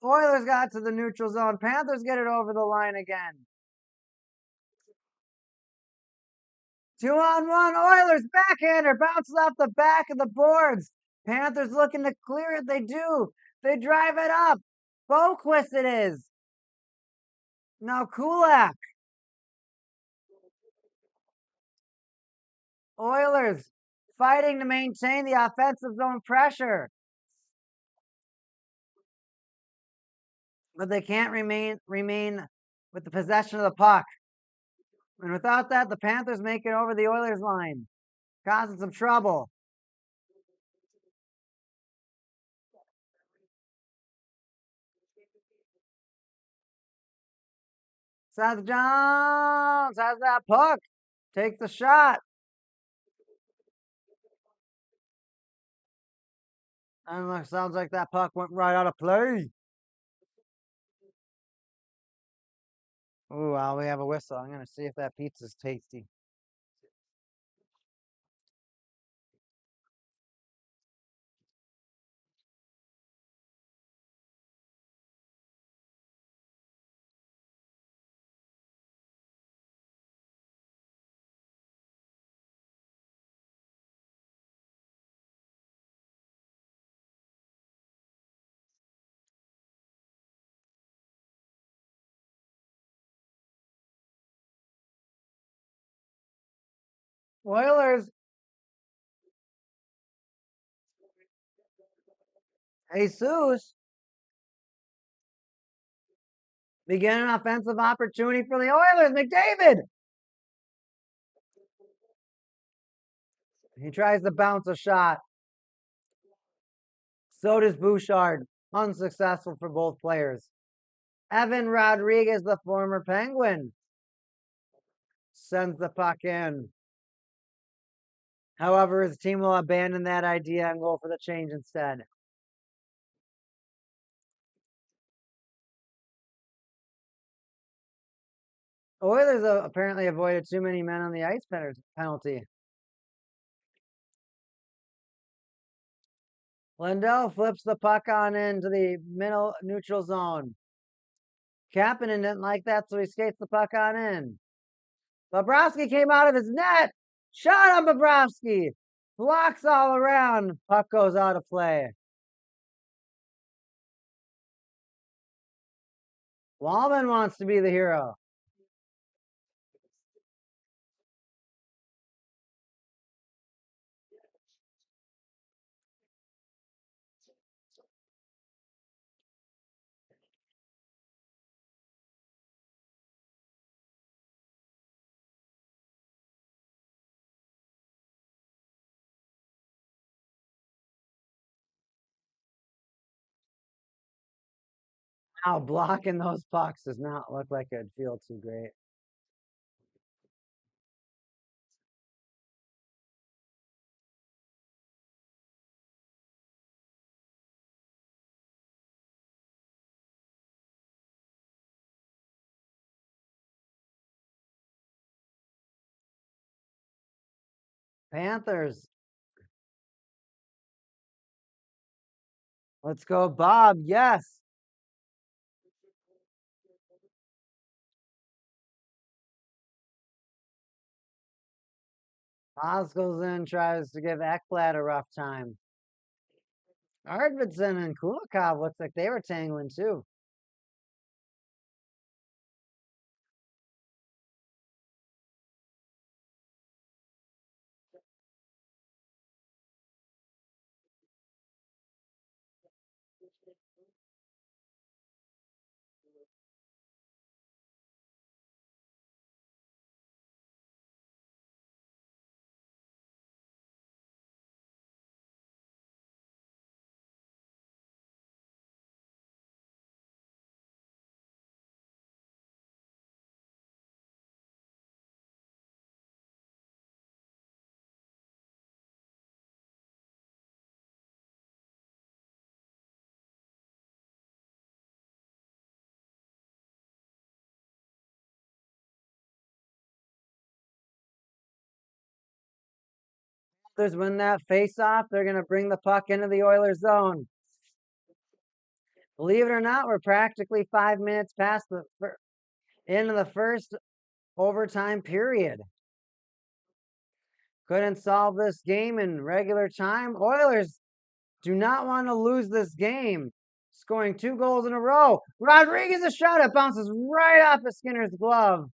Oilers got to the neutral zone. Panthers get it over the line again. 2-on-1. Oilers backhander bounces off the back of the boards. Panthers looking to clear it. They do. They drive it up. Boquist it is. Now Kulak. Oilers fighting to maintain the offensive zone pressure. But they can't remain with the possession of the puck. And without that, the Panthers make it over the Oilers line, causing some trouble. Seth Jones has that puck. Takes the shot. And it sounds like that puck went right out of play. Ooh, well, we have a whistle. I'm going to see if that pizza's tasty. Oilers. Jesus. Begin an offensive opportunity for the Oilers. McDavid. He tries to bounce a shot. So does Bouchard. Unsuccessful for both players. Evan Rodriguez, the former Penguin, sends the puck in. However, his team will abandon that idea and go for the change instead. Oilers apparently avoided too many men on the ice penalty. Lindell flips the puck on into the middle neutral zone. Kapanen didn't like that, so he skates the puck on in. Bobrovsky came out of his net. Shot on Bobrovsky. Blocks all around. Puck goes out of play. Wallman wants to be the hero. Now blocking those pucks does not look like it'd feel too great. Panthers. Let's go, Bob. Yes. Haas goes in, tries to give Ekblad a rough time. Arvidsson and Kulikov looks like they were tangling too. Panthers win that face-off. They're going to bring the puck into the Oilers zone. Believe it or not, we're practically 5 minutes past the into the first overtime period. Couldn't solve this game in regular time. Oilers do not want to lose this game. Scoring 2 goals in a row. Rodriguez a shot. It bounces right off of Skinner's glove.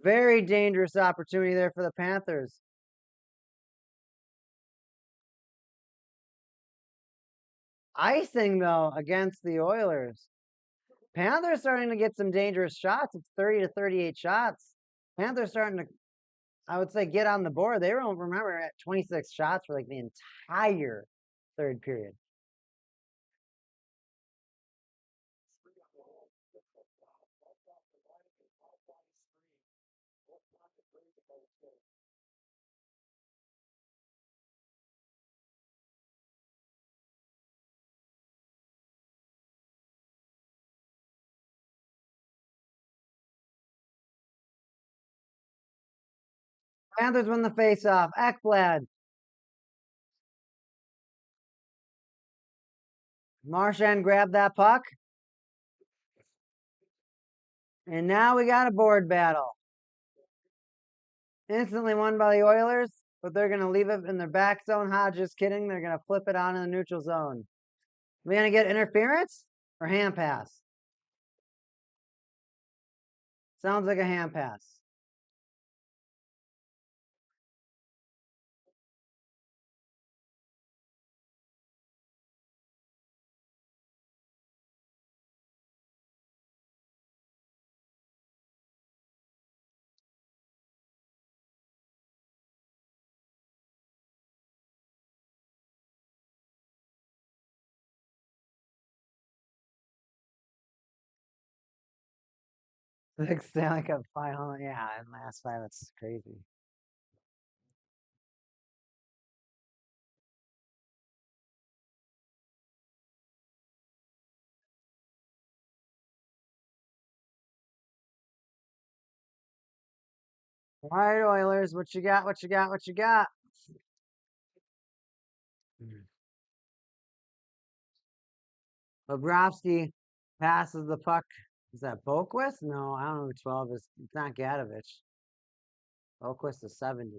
Very dangerous opportunity there for the Panthers. Icing, though, against the Oilers. Panthers starting to get some dangerous shots. It's 30 to 38 shots. Panthers starting to, I would say, get on the board. They don't remember at 26 shots for like the entire third period. Panthers win the faceoff. Ekblad. Marchand grabbed that puck. And now we got a board battle. Instantly won by the Oilers, but they're going to leave it in their back zone. Ha, just kidding. They're going to flip it on in the neutral zone. Are we going to get interference or hand pass? Sounds like a hand pass. Six Stanley Cup final. Yeah, in last 5, that's crazy. All right, Oilers, what you got? What you got? What you got? Bobrovsky passes the puck. Is that Boquist? No, I don't know who 12 is. It's not Gadovich. Boquist is 70.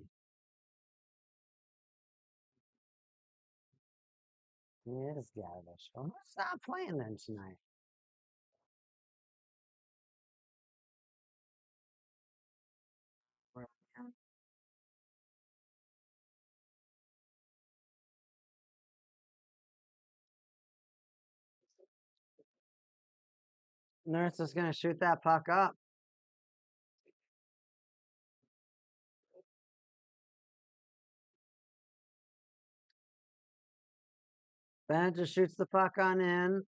It is Gadovich. Oh, who's not playing then tonight? Nurse is going to shoot that puck up. Bennett just shoots the puck on in.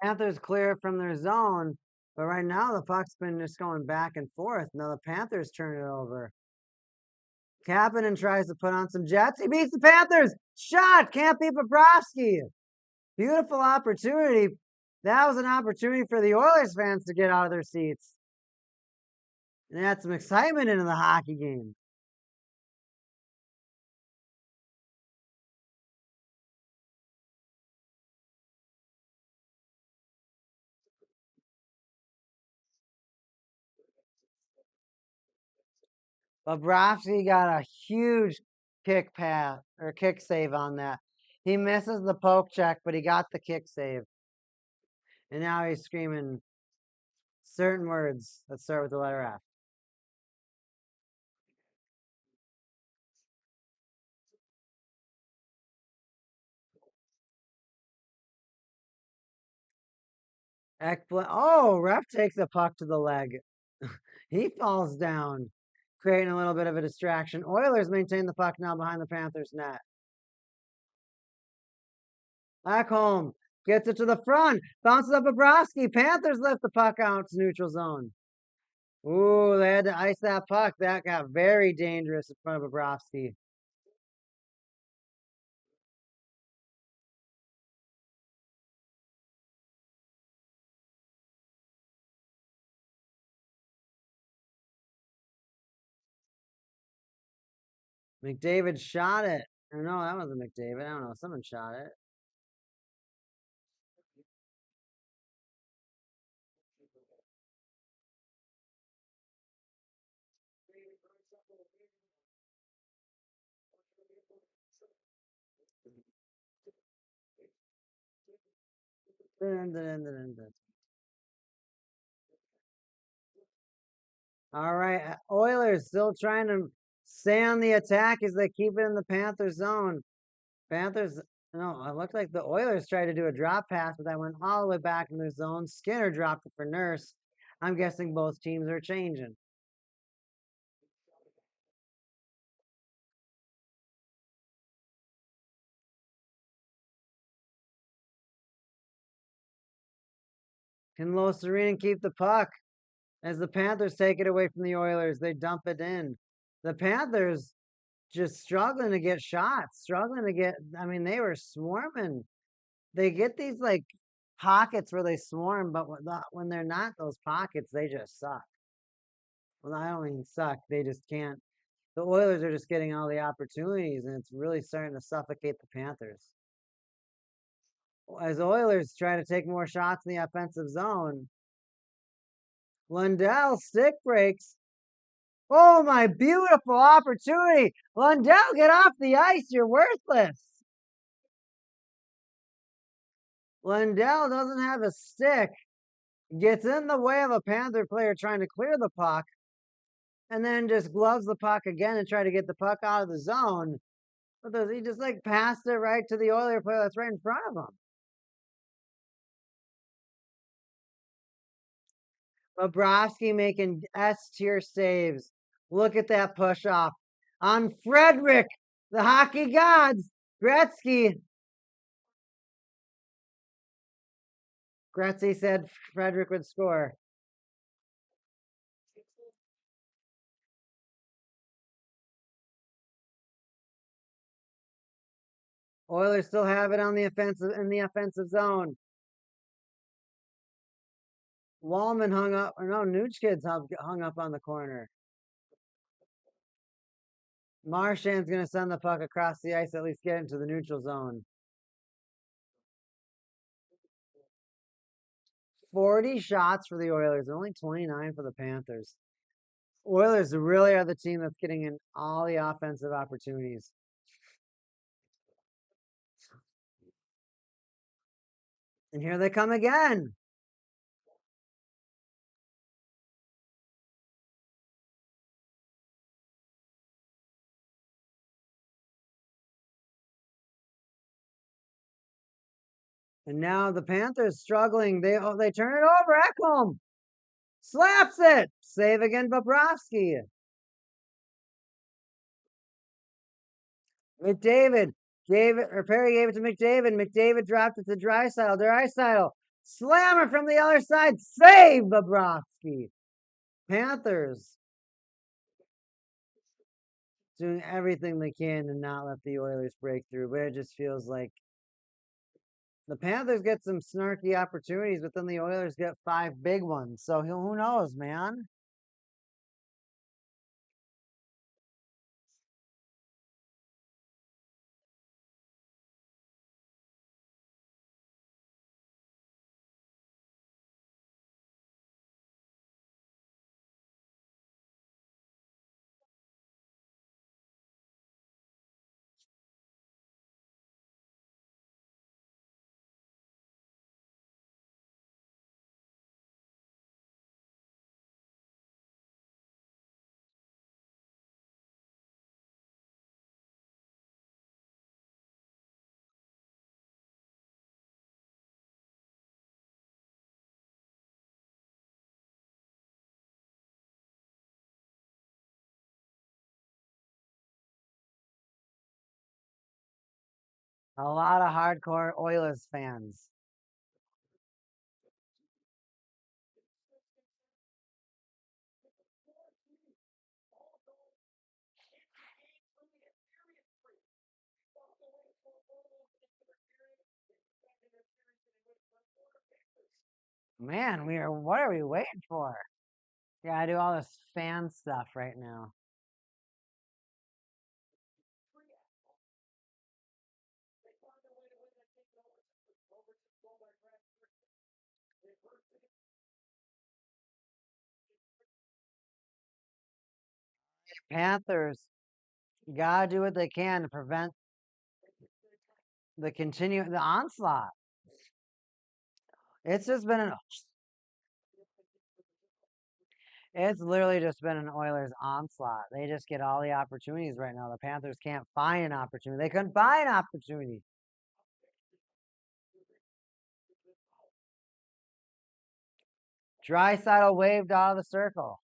Panthers clear from their zone, but right now the puck's been just going back and forth. Now the Panthers turn it over. Kapanen tries to put on some jets. He beats the Panthers. Shot. Can't beat Bobrovsky. Beautiful opportunity. That was an opportunity for the Oilers fans to get out of their seats and add some excitement into the hockey game. Bobrovsky got a huge kick pass or kick save on that. He misses the poke check, but he got the kick save. And now he's screaming certain words that start with the letter F. Ref takes a puck to the leg. He falls down, creating a little bit of a distraction. Oilers maintain the puck now behind the Panthers net. Ekholm gets it to the front, bounces up Bobrovsky. Panthers lift the puck out to neutral zone. Ooh, they had to ice that puck. That got very dangerous in front of Bobrovsky. McDavid shot it. Or no, that wasn't McDavid. I don't know. Someone shot it. Dun, dun, dun, dun, dun. All right, Oilers still trying to stay on the attack as they keep it in the Panthers zone. Panthers, no, it looked like the Oilers tried to do a drop pass, but that went all the way back in their zone. Skinner dropped it for Nurse. I'm guessing both teams are changing. Can Serene keep the puck? As the Panthers take it away from the Oilers, they dump it in. The Panthers just struggling to get shots, struggling to get. I mean, they were swarming. They get these like pockets where they swarm, but when they're not those pockets, they just suck. Well, I don't mean suck. They just can't. The Oilers are just getting all the opportunities, and it's really starting to suffocate the Panthers. As Oilers try to take more shots in the offensive zone, Lundell stick breaks. Oh, my beautiful opportunity. Lundell, get off the ice. You're worthless. Lundell doesn't have a stick, gets in the way of a Panther player trying to clear the puck, and then just gloves the puck again and try to get the puck out of the zone. But he just like passed it right to the Oiler player that's right in front of him. Bobrovsky making S-tier saves. Look at that push off on Frederick, the hockey gods. Gretzky. Gretzky said Frederick would score. Oilers still have it on the offensive in the offensive zone. Wallman hung up, or no, Nuge hung up on the corner. Marchand's going to send the puck across the ice, at least get into the neutral zone. 40 shots for the Oilers, only 29 for the Panthers. Oilers really are the team that's getting in all the offensive opportunities. And here they come again. And now the Panthers struggling. They turn it over. Ekholm slaps it. Save again, Bobrovsky. McDavid Perry gave it to McDavid. McDavid dropped it to Draisaitl. Draisaitl slammer from the other side. Save Bobrovsky. Panthers doing everything they can to not let the Oilers break through, but it just feels like the Panthers get some snarky opportunities, but then the Oilers get 5 big ones. So who knows, man? A lot of hardcore Oilers fans. Man, what are we waiting for? Gotta do all this fan stuff right now. Panthers gotta do what they can to prevent the onslaught. It's just been it's literally just been an Oilers onslaught. They just get all the opportunities right now. The Panthers can't find an opportunity. They couldn't find an opportunity. Draisaitl waved out of the circle.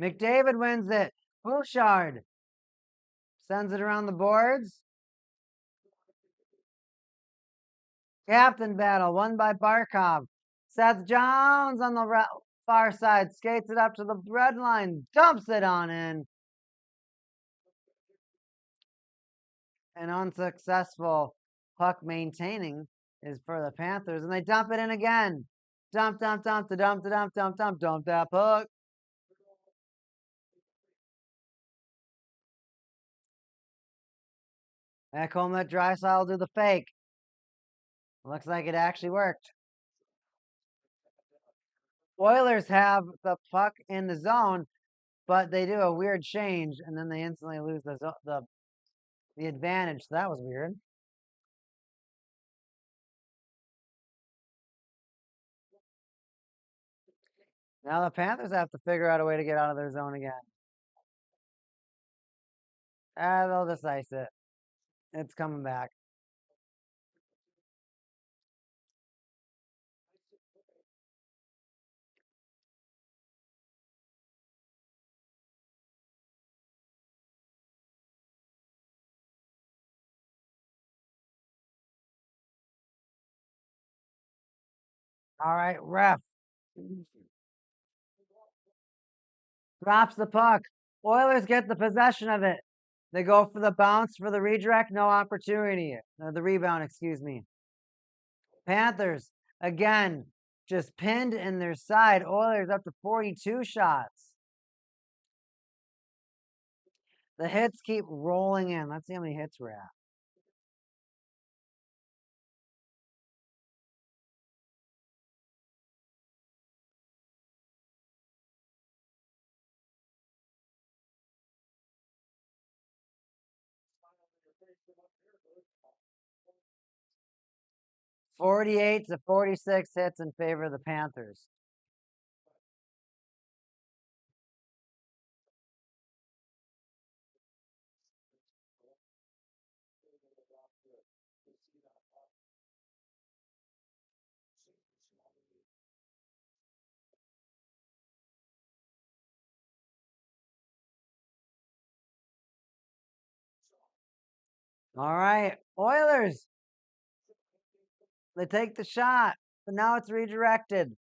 McDavid wins it. Bouchard sends it around the boards. Captain battle won by Barkov. Seth Jones on the far side skates it up to the red line, dumps it on in. An unsuccessful puck maintaining is for the Panthers, and they dump it in again. Dump that puck. Ekholm let Draisaitl do the fake. Looks like it actually worked. Oilers have the puck in the zone, but they do a weird change, and then they instantly lose the advantage. So that was weird. Now the Panthers have to figure out a way to get out of their zone again. They'll just ice it. It's coming back. All right, ref. Drops the puck. Oilers get the possession of it. They go for the bounce for the redirect. No opportunity. The rebound, excuse me. Panthers, again, just pinned in their side. Oilers up to 42 shots. The hits keep rolling in. Let's see how many hits we're at. $48 to 46 hits in favor of the Panthers. All right, Oilers. They take the shot, but now it's redirected.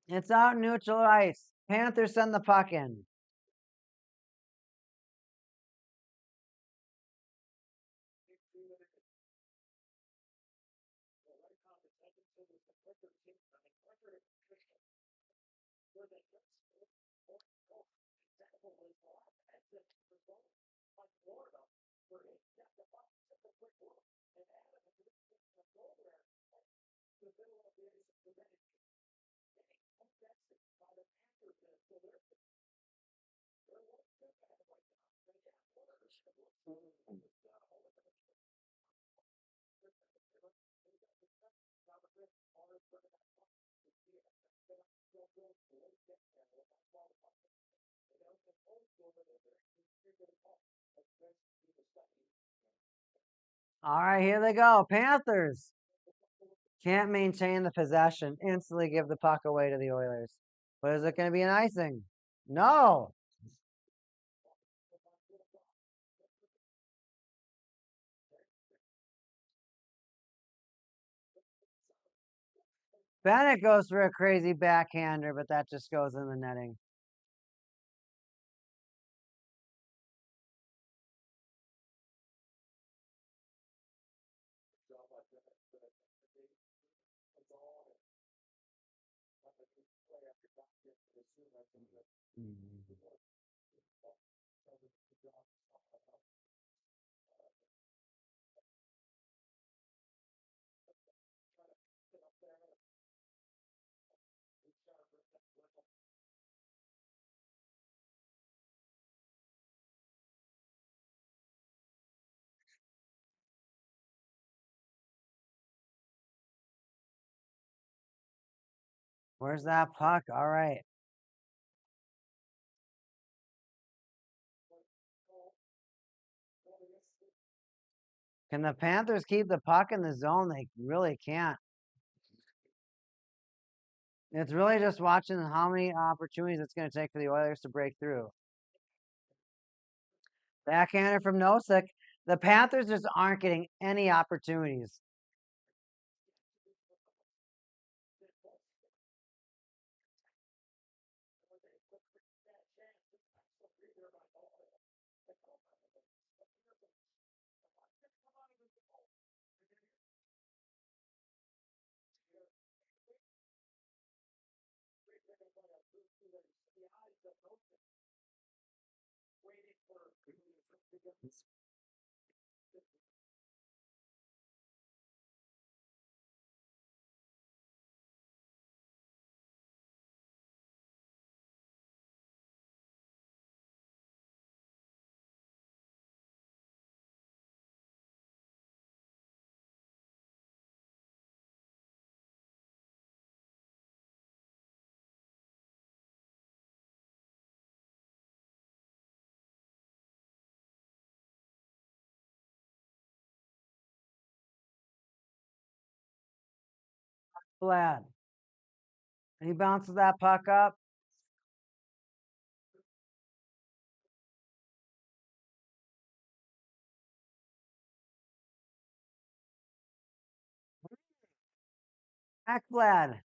It's out in neutral ice. Panthers send the puck in. All right, here they go. Panthers can't maintain the possession. Instantly give the puck away to the Oilers. But is it going to be an icing? No. Bennett goes for a crazy backhander, but that just goes in the netting. Where's that puck? All right. Can the Panthers keep the puck in the zone? They really can't. It's really just watching how many opportunities it's going to take for the Oilers to break through. Backhander from Nosek. The Panthers just aren't getting any opportunities. Glad. He bounces that puck up. Ekblad.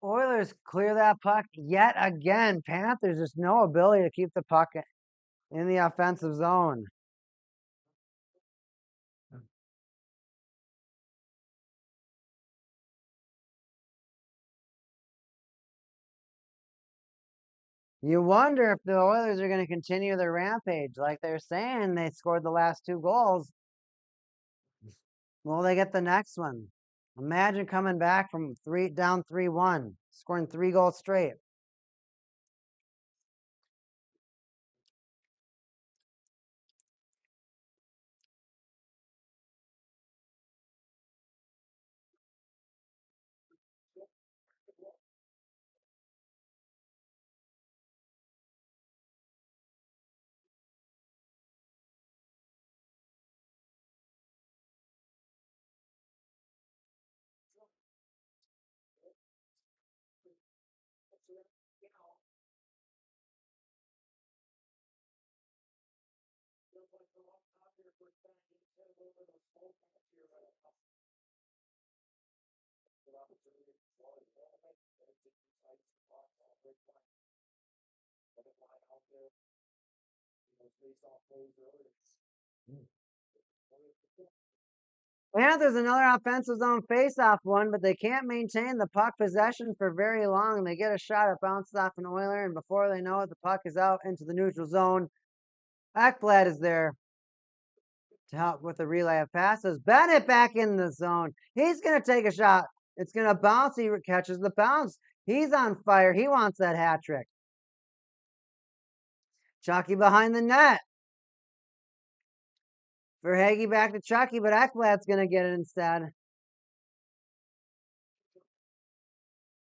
Oilers clear that puck yet again. Panthers just no ability to keep the puck in the offensive zone. You wonder if the Oilers are going to continue their rampage. Like they're saying, they scored the last 2 goals. Will they get the next one? Imagine coming back from down 3-1, scoring 3 goals straight. Panthers another offensive zone faceoff one, but they can't maintain the puck possession for very long. They get a shot, it bounces off an Oiler, and before they know it, the puck is out into the neutral zone. Ekblad is there to help with the relay of passes. Bennett back in the zone. He's going to take a shot. It's going to bounce. He catches the bounce. He's on fire. He wants that hat trick. Chucky behind the net. Verhaeghe back to Chucky, but Ekblad's going to get it instead.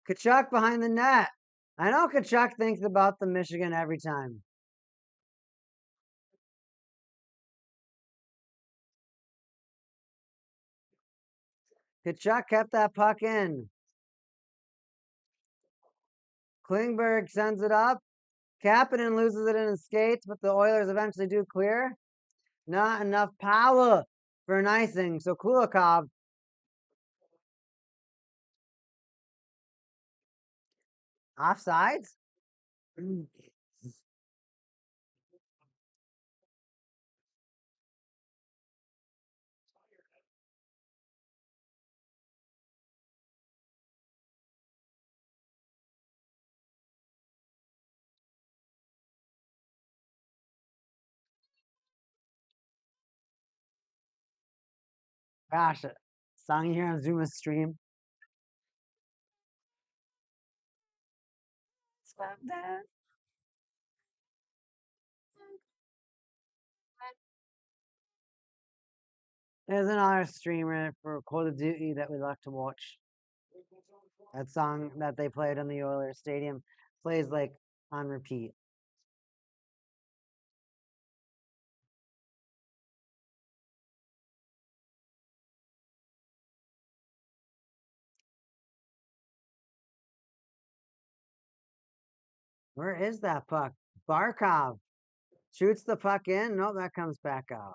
Tkachuk behind the net. I know Tkachuk thinks about the Michigan every time. Tkachuk kept that puck in. Klingberg sends it up. Kapanen loses it in his skates, but the Oilers eventually do clear. Not enough power for an icing, so Kulikov offsides. Gosh, song you hear on Zuma's stream. Stop that. There's another streamer for Call of Duty that we like to watch. That song that they played in the Oilers Stadium plays like on repeat. Where is that puck? Barkov shoots the puck in. Nope, that comes back out.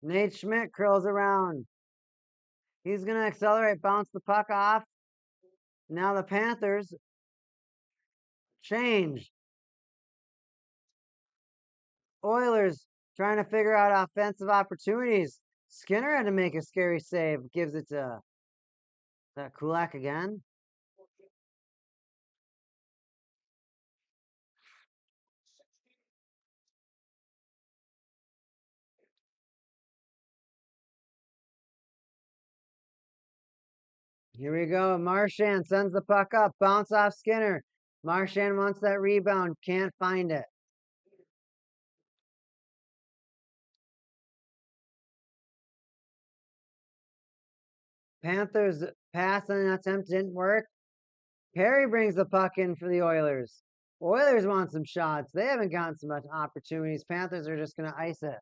Nate Schmidt curls around. He's going to accelerate, bounce the puck off. Now the Panthers change. Oilers trying to figure out offensive opportunities. Skinner had to make a scary save. Gives it to that Kulak again. Here we go. Marchand sends the puck up. Bounce off Skinner. Marchand wants that rebound. Can't find it. Panthers passing attempt didn't work. Perry brings the puck in for the Oilers. Oilers want some shots. They haven't gotten so much opportunities. Panthers are just going to ice it.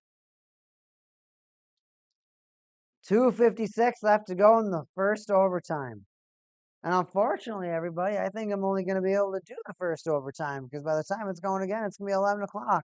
2:56 left to go in the first overtime. And unfortunately, everybody, I think I'm only going to be able to do the first overtime because by the time it's going again, it's going to be 11 o'clock.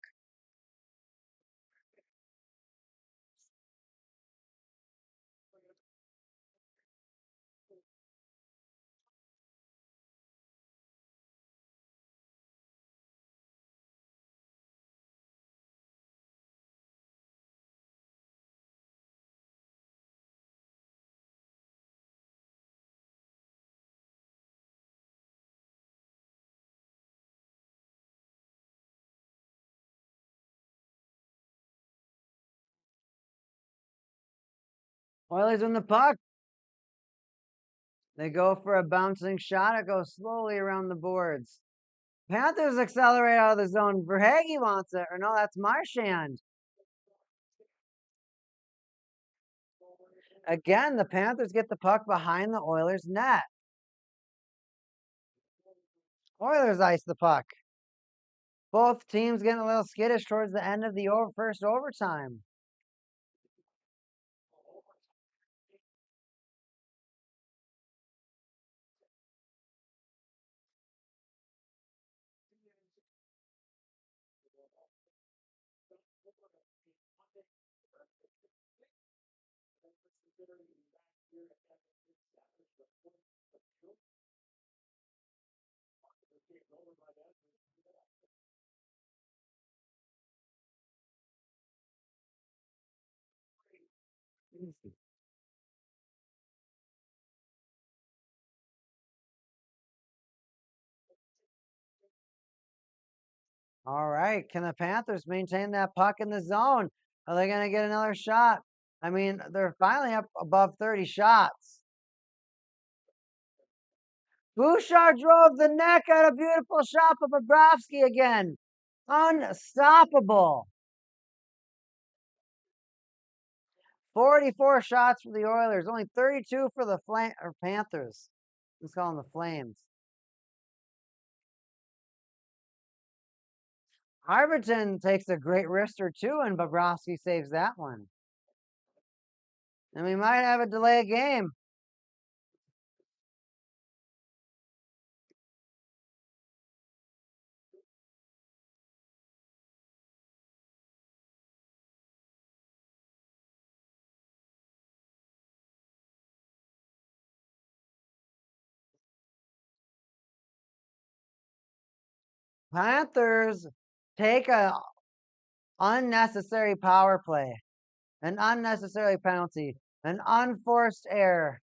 Oilers win the puck. They go for a bouncing shot. It goes slowly around the boards. Panthers accelerate out of the zone. Verhaeghe wants it. Or no, that's Marchand. Again, the Panthers get the puck behind the Oilers' net. Oilers ice the puck. Both teams getting a little skittish towards the end of the first overtime. All right. Can the Panthers maintain that puck in the zone? Are they going to get another shot? I mean, they're finally up above 30 shots. Bouchard drove the neck at a beautiful shot for Bobrovsky again. Unstoppable. 44 shots for the Oilers, only 32 for the Panthers. Let's call them the Flames. Harberton takes a great wrister too, and Bobrovsky saves that one. And we might have a delay game. Panthers take a unnecessary power play, an unnecessary penalty, an unforced error.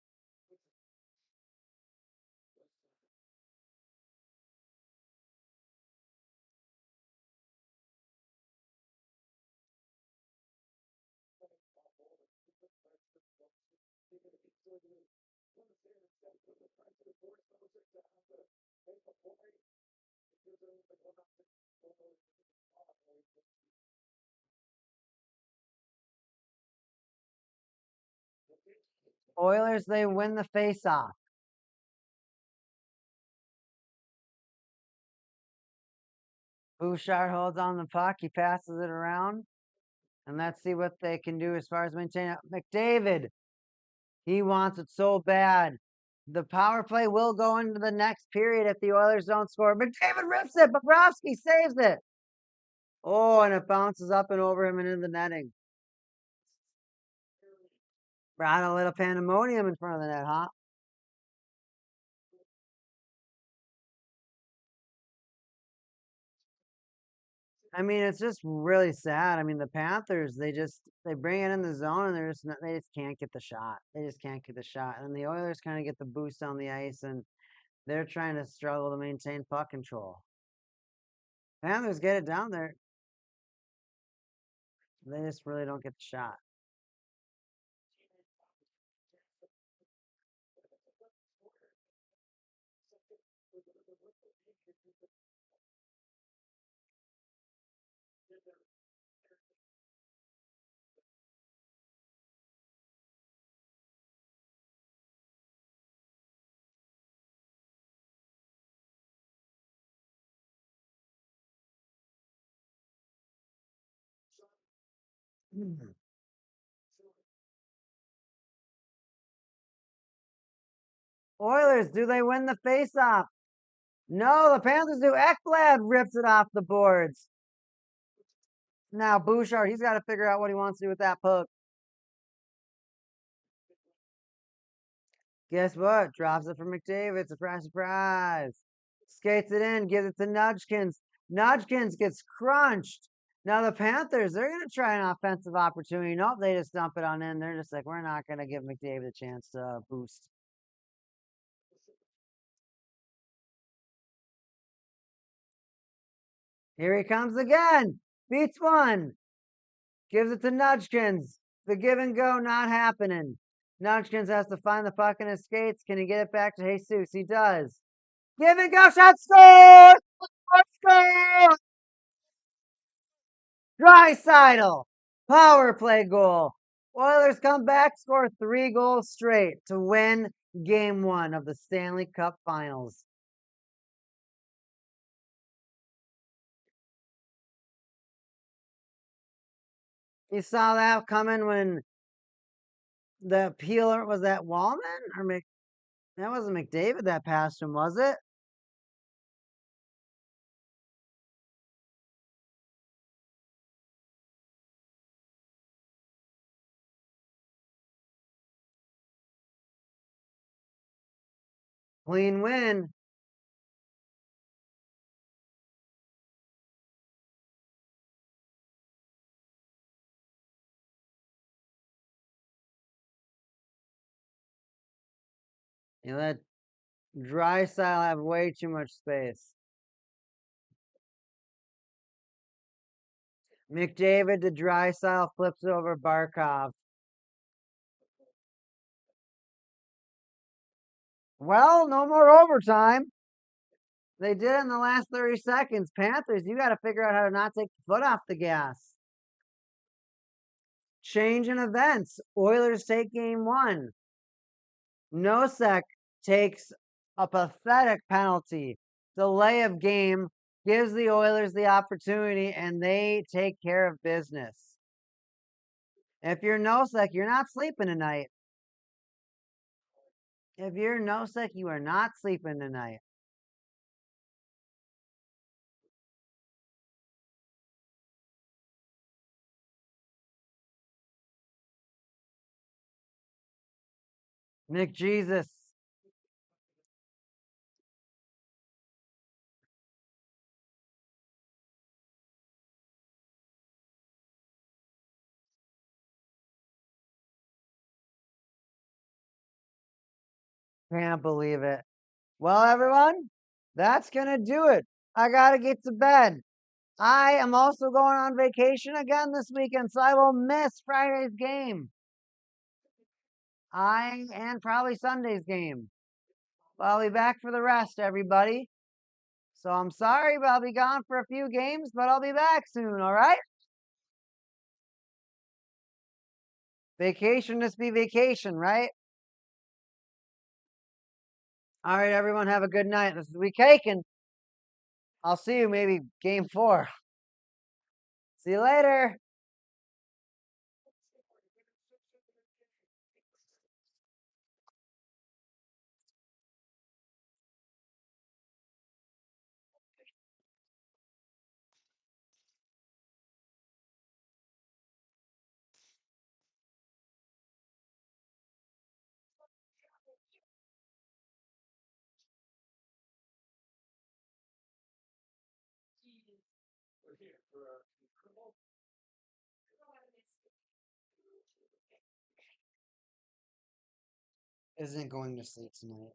Oilers, they win the faceoff. Bouchard holds on the puck. He passes it around. And let's see what they can do as far as maintaining it. McDavid, he wants it so bad. The power play will go into the next period if the Oilers don't score. McDavid rips it. Bobrovsky saves it. Oh, and it bounces up and over him and into the netting. Brought a little pandemonium in front of the net, huh? I mean, it's just really sad. I mean, the Panthers, they bring it in the zone and they just can't get the shot. They just can't get the shot. And the Oilers kind of get the boost on the ice and they're trying to struggle to maintain puck control. Panthers get it down there. They just really don't get the shot. Oilers, do they win the faceoff? No, the Panthers do. Ekblad rips it off the boards. Now Bouchard, he's got to figure out what he wants to do with that puck. Guess what? Drops it for McDavid. Surprise, surprise. Skates it in, gives it to Nudgkins. Nudgkins gets crunched. Now the Panthers, they're going to try an offensive opportunity. Nope, they just dump it on in. They're just like, we're not going to give McDavid a chance to boost. Here he comes again. Beats one. Gives it to Nudgkins. The give and go not happening. Nudgkins has to find the puck in his skates. Can he get it back to Jesus? He does. Give and go shot, score! Score! Draisaitl, power play goal. Oilers come back, score 3 goals straight to win Game 1 of the Stanley Cup Finals. You saw that coming when the peeler was that Wallman or that wasn't McDavid that passed him, was it? Clean win. You let Draisaitl have way too much space. McDavid to Draisaitl flips it over Barkov. Well, no more overtime. They did it in the last 30 seconds. Panthers, you got to figure out how to not take the foot off the gas. Change in events. Oilers take Game 1. Nosek takes a pathetic penalty. Delay of game gives the Oilers the opportunity, and they take care of business. If you're Nosek, you're not sleeping tonight. If you're Nosek, you are not sleeping tonight. Nick Jesus. Can't believe it. Well, everyone, that's going to do it. I got to get to bed. I am also going on vacation again this weekend, so I will miss Friday's game. And probably Sunday's game. But I'll be back for the rest, everybody. So I'm sorry, but I'll be gone for a few games, but I'll be back soon, all right? Vacation just be vacation, right? All right, everyone, have a good night. This is Week Caking. I'll see you maybe Game 4. See you later. Isn't going to sleep tonight.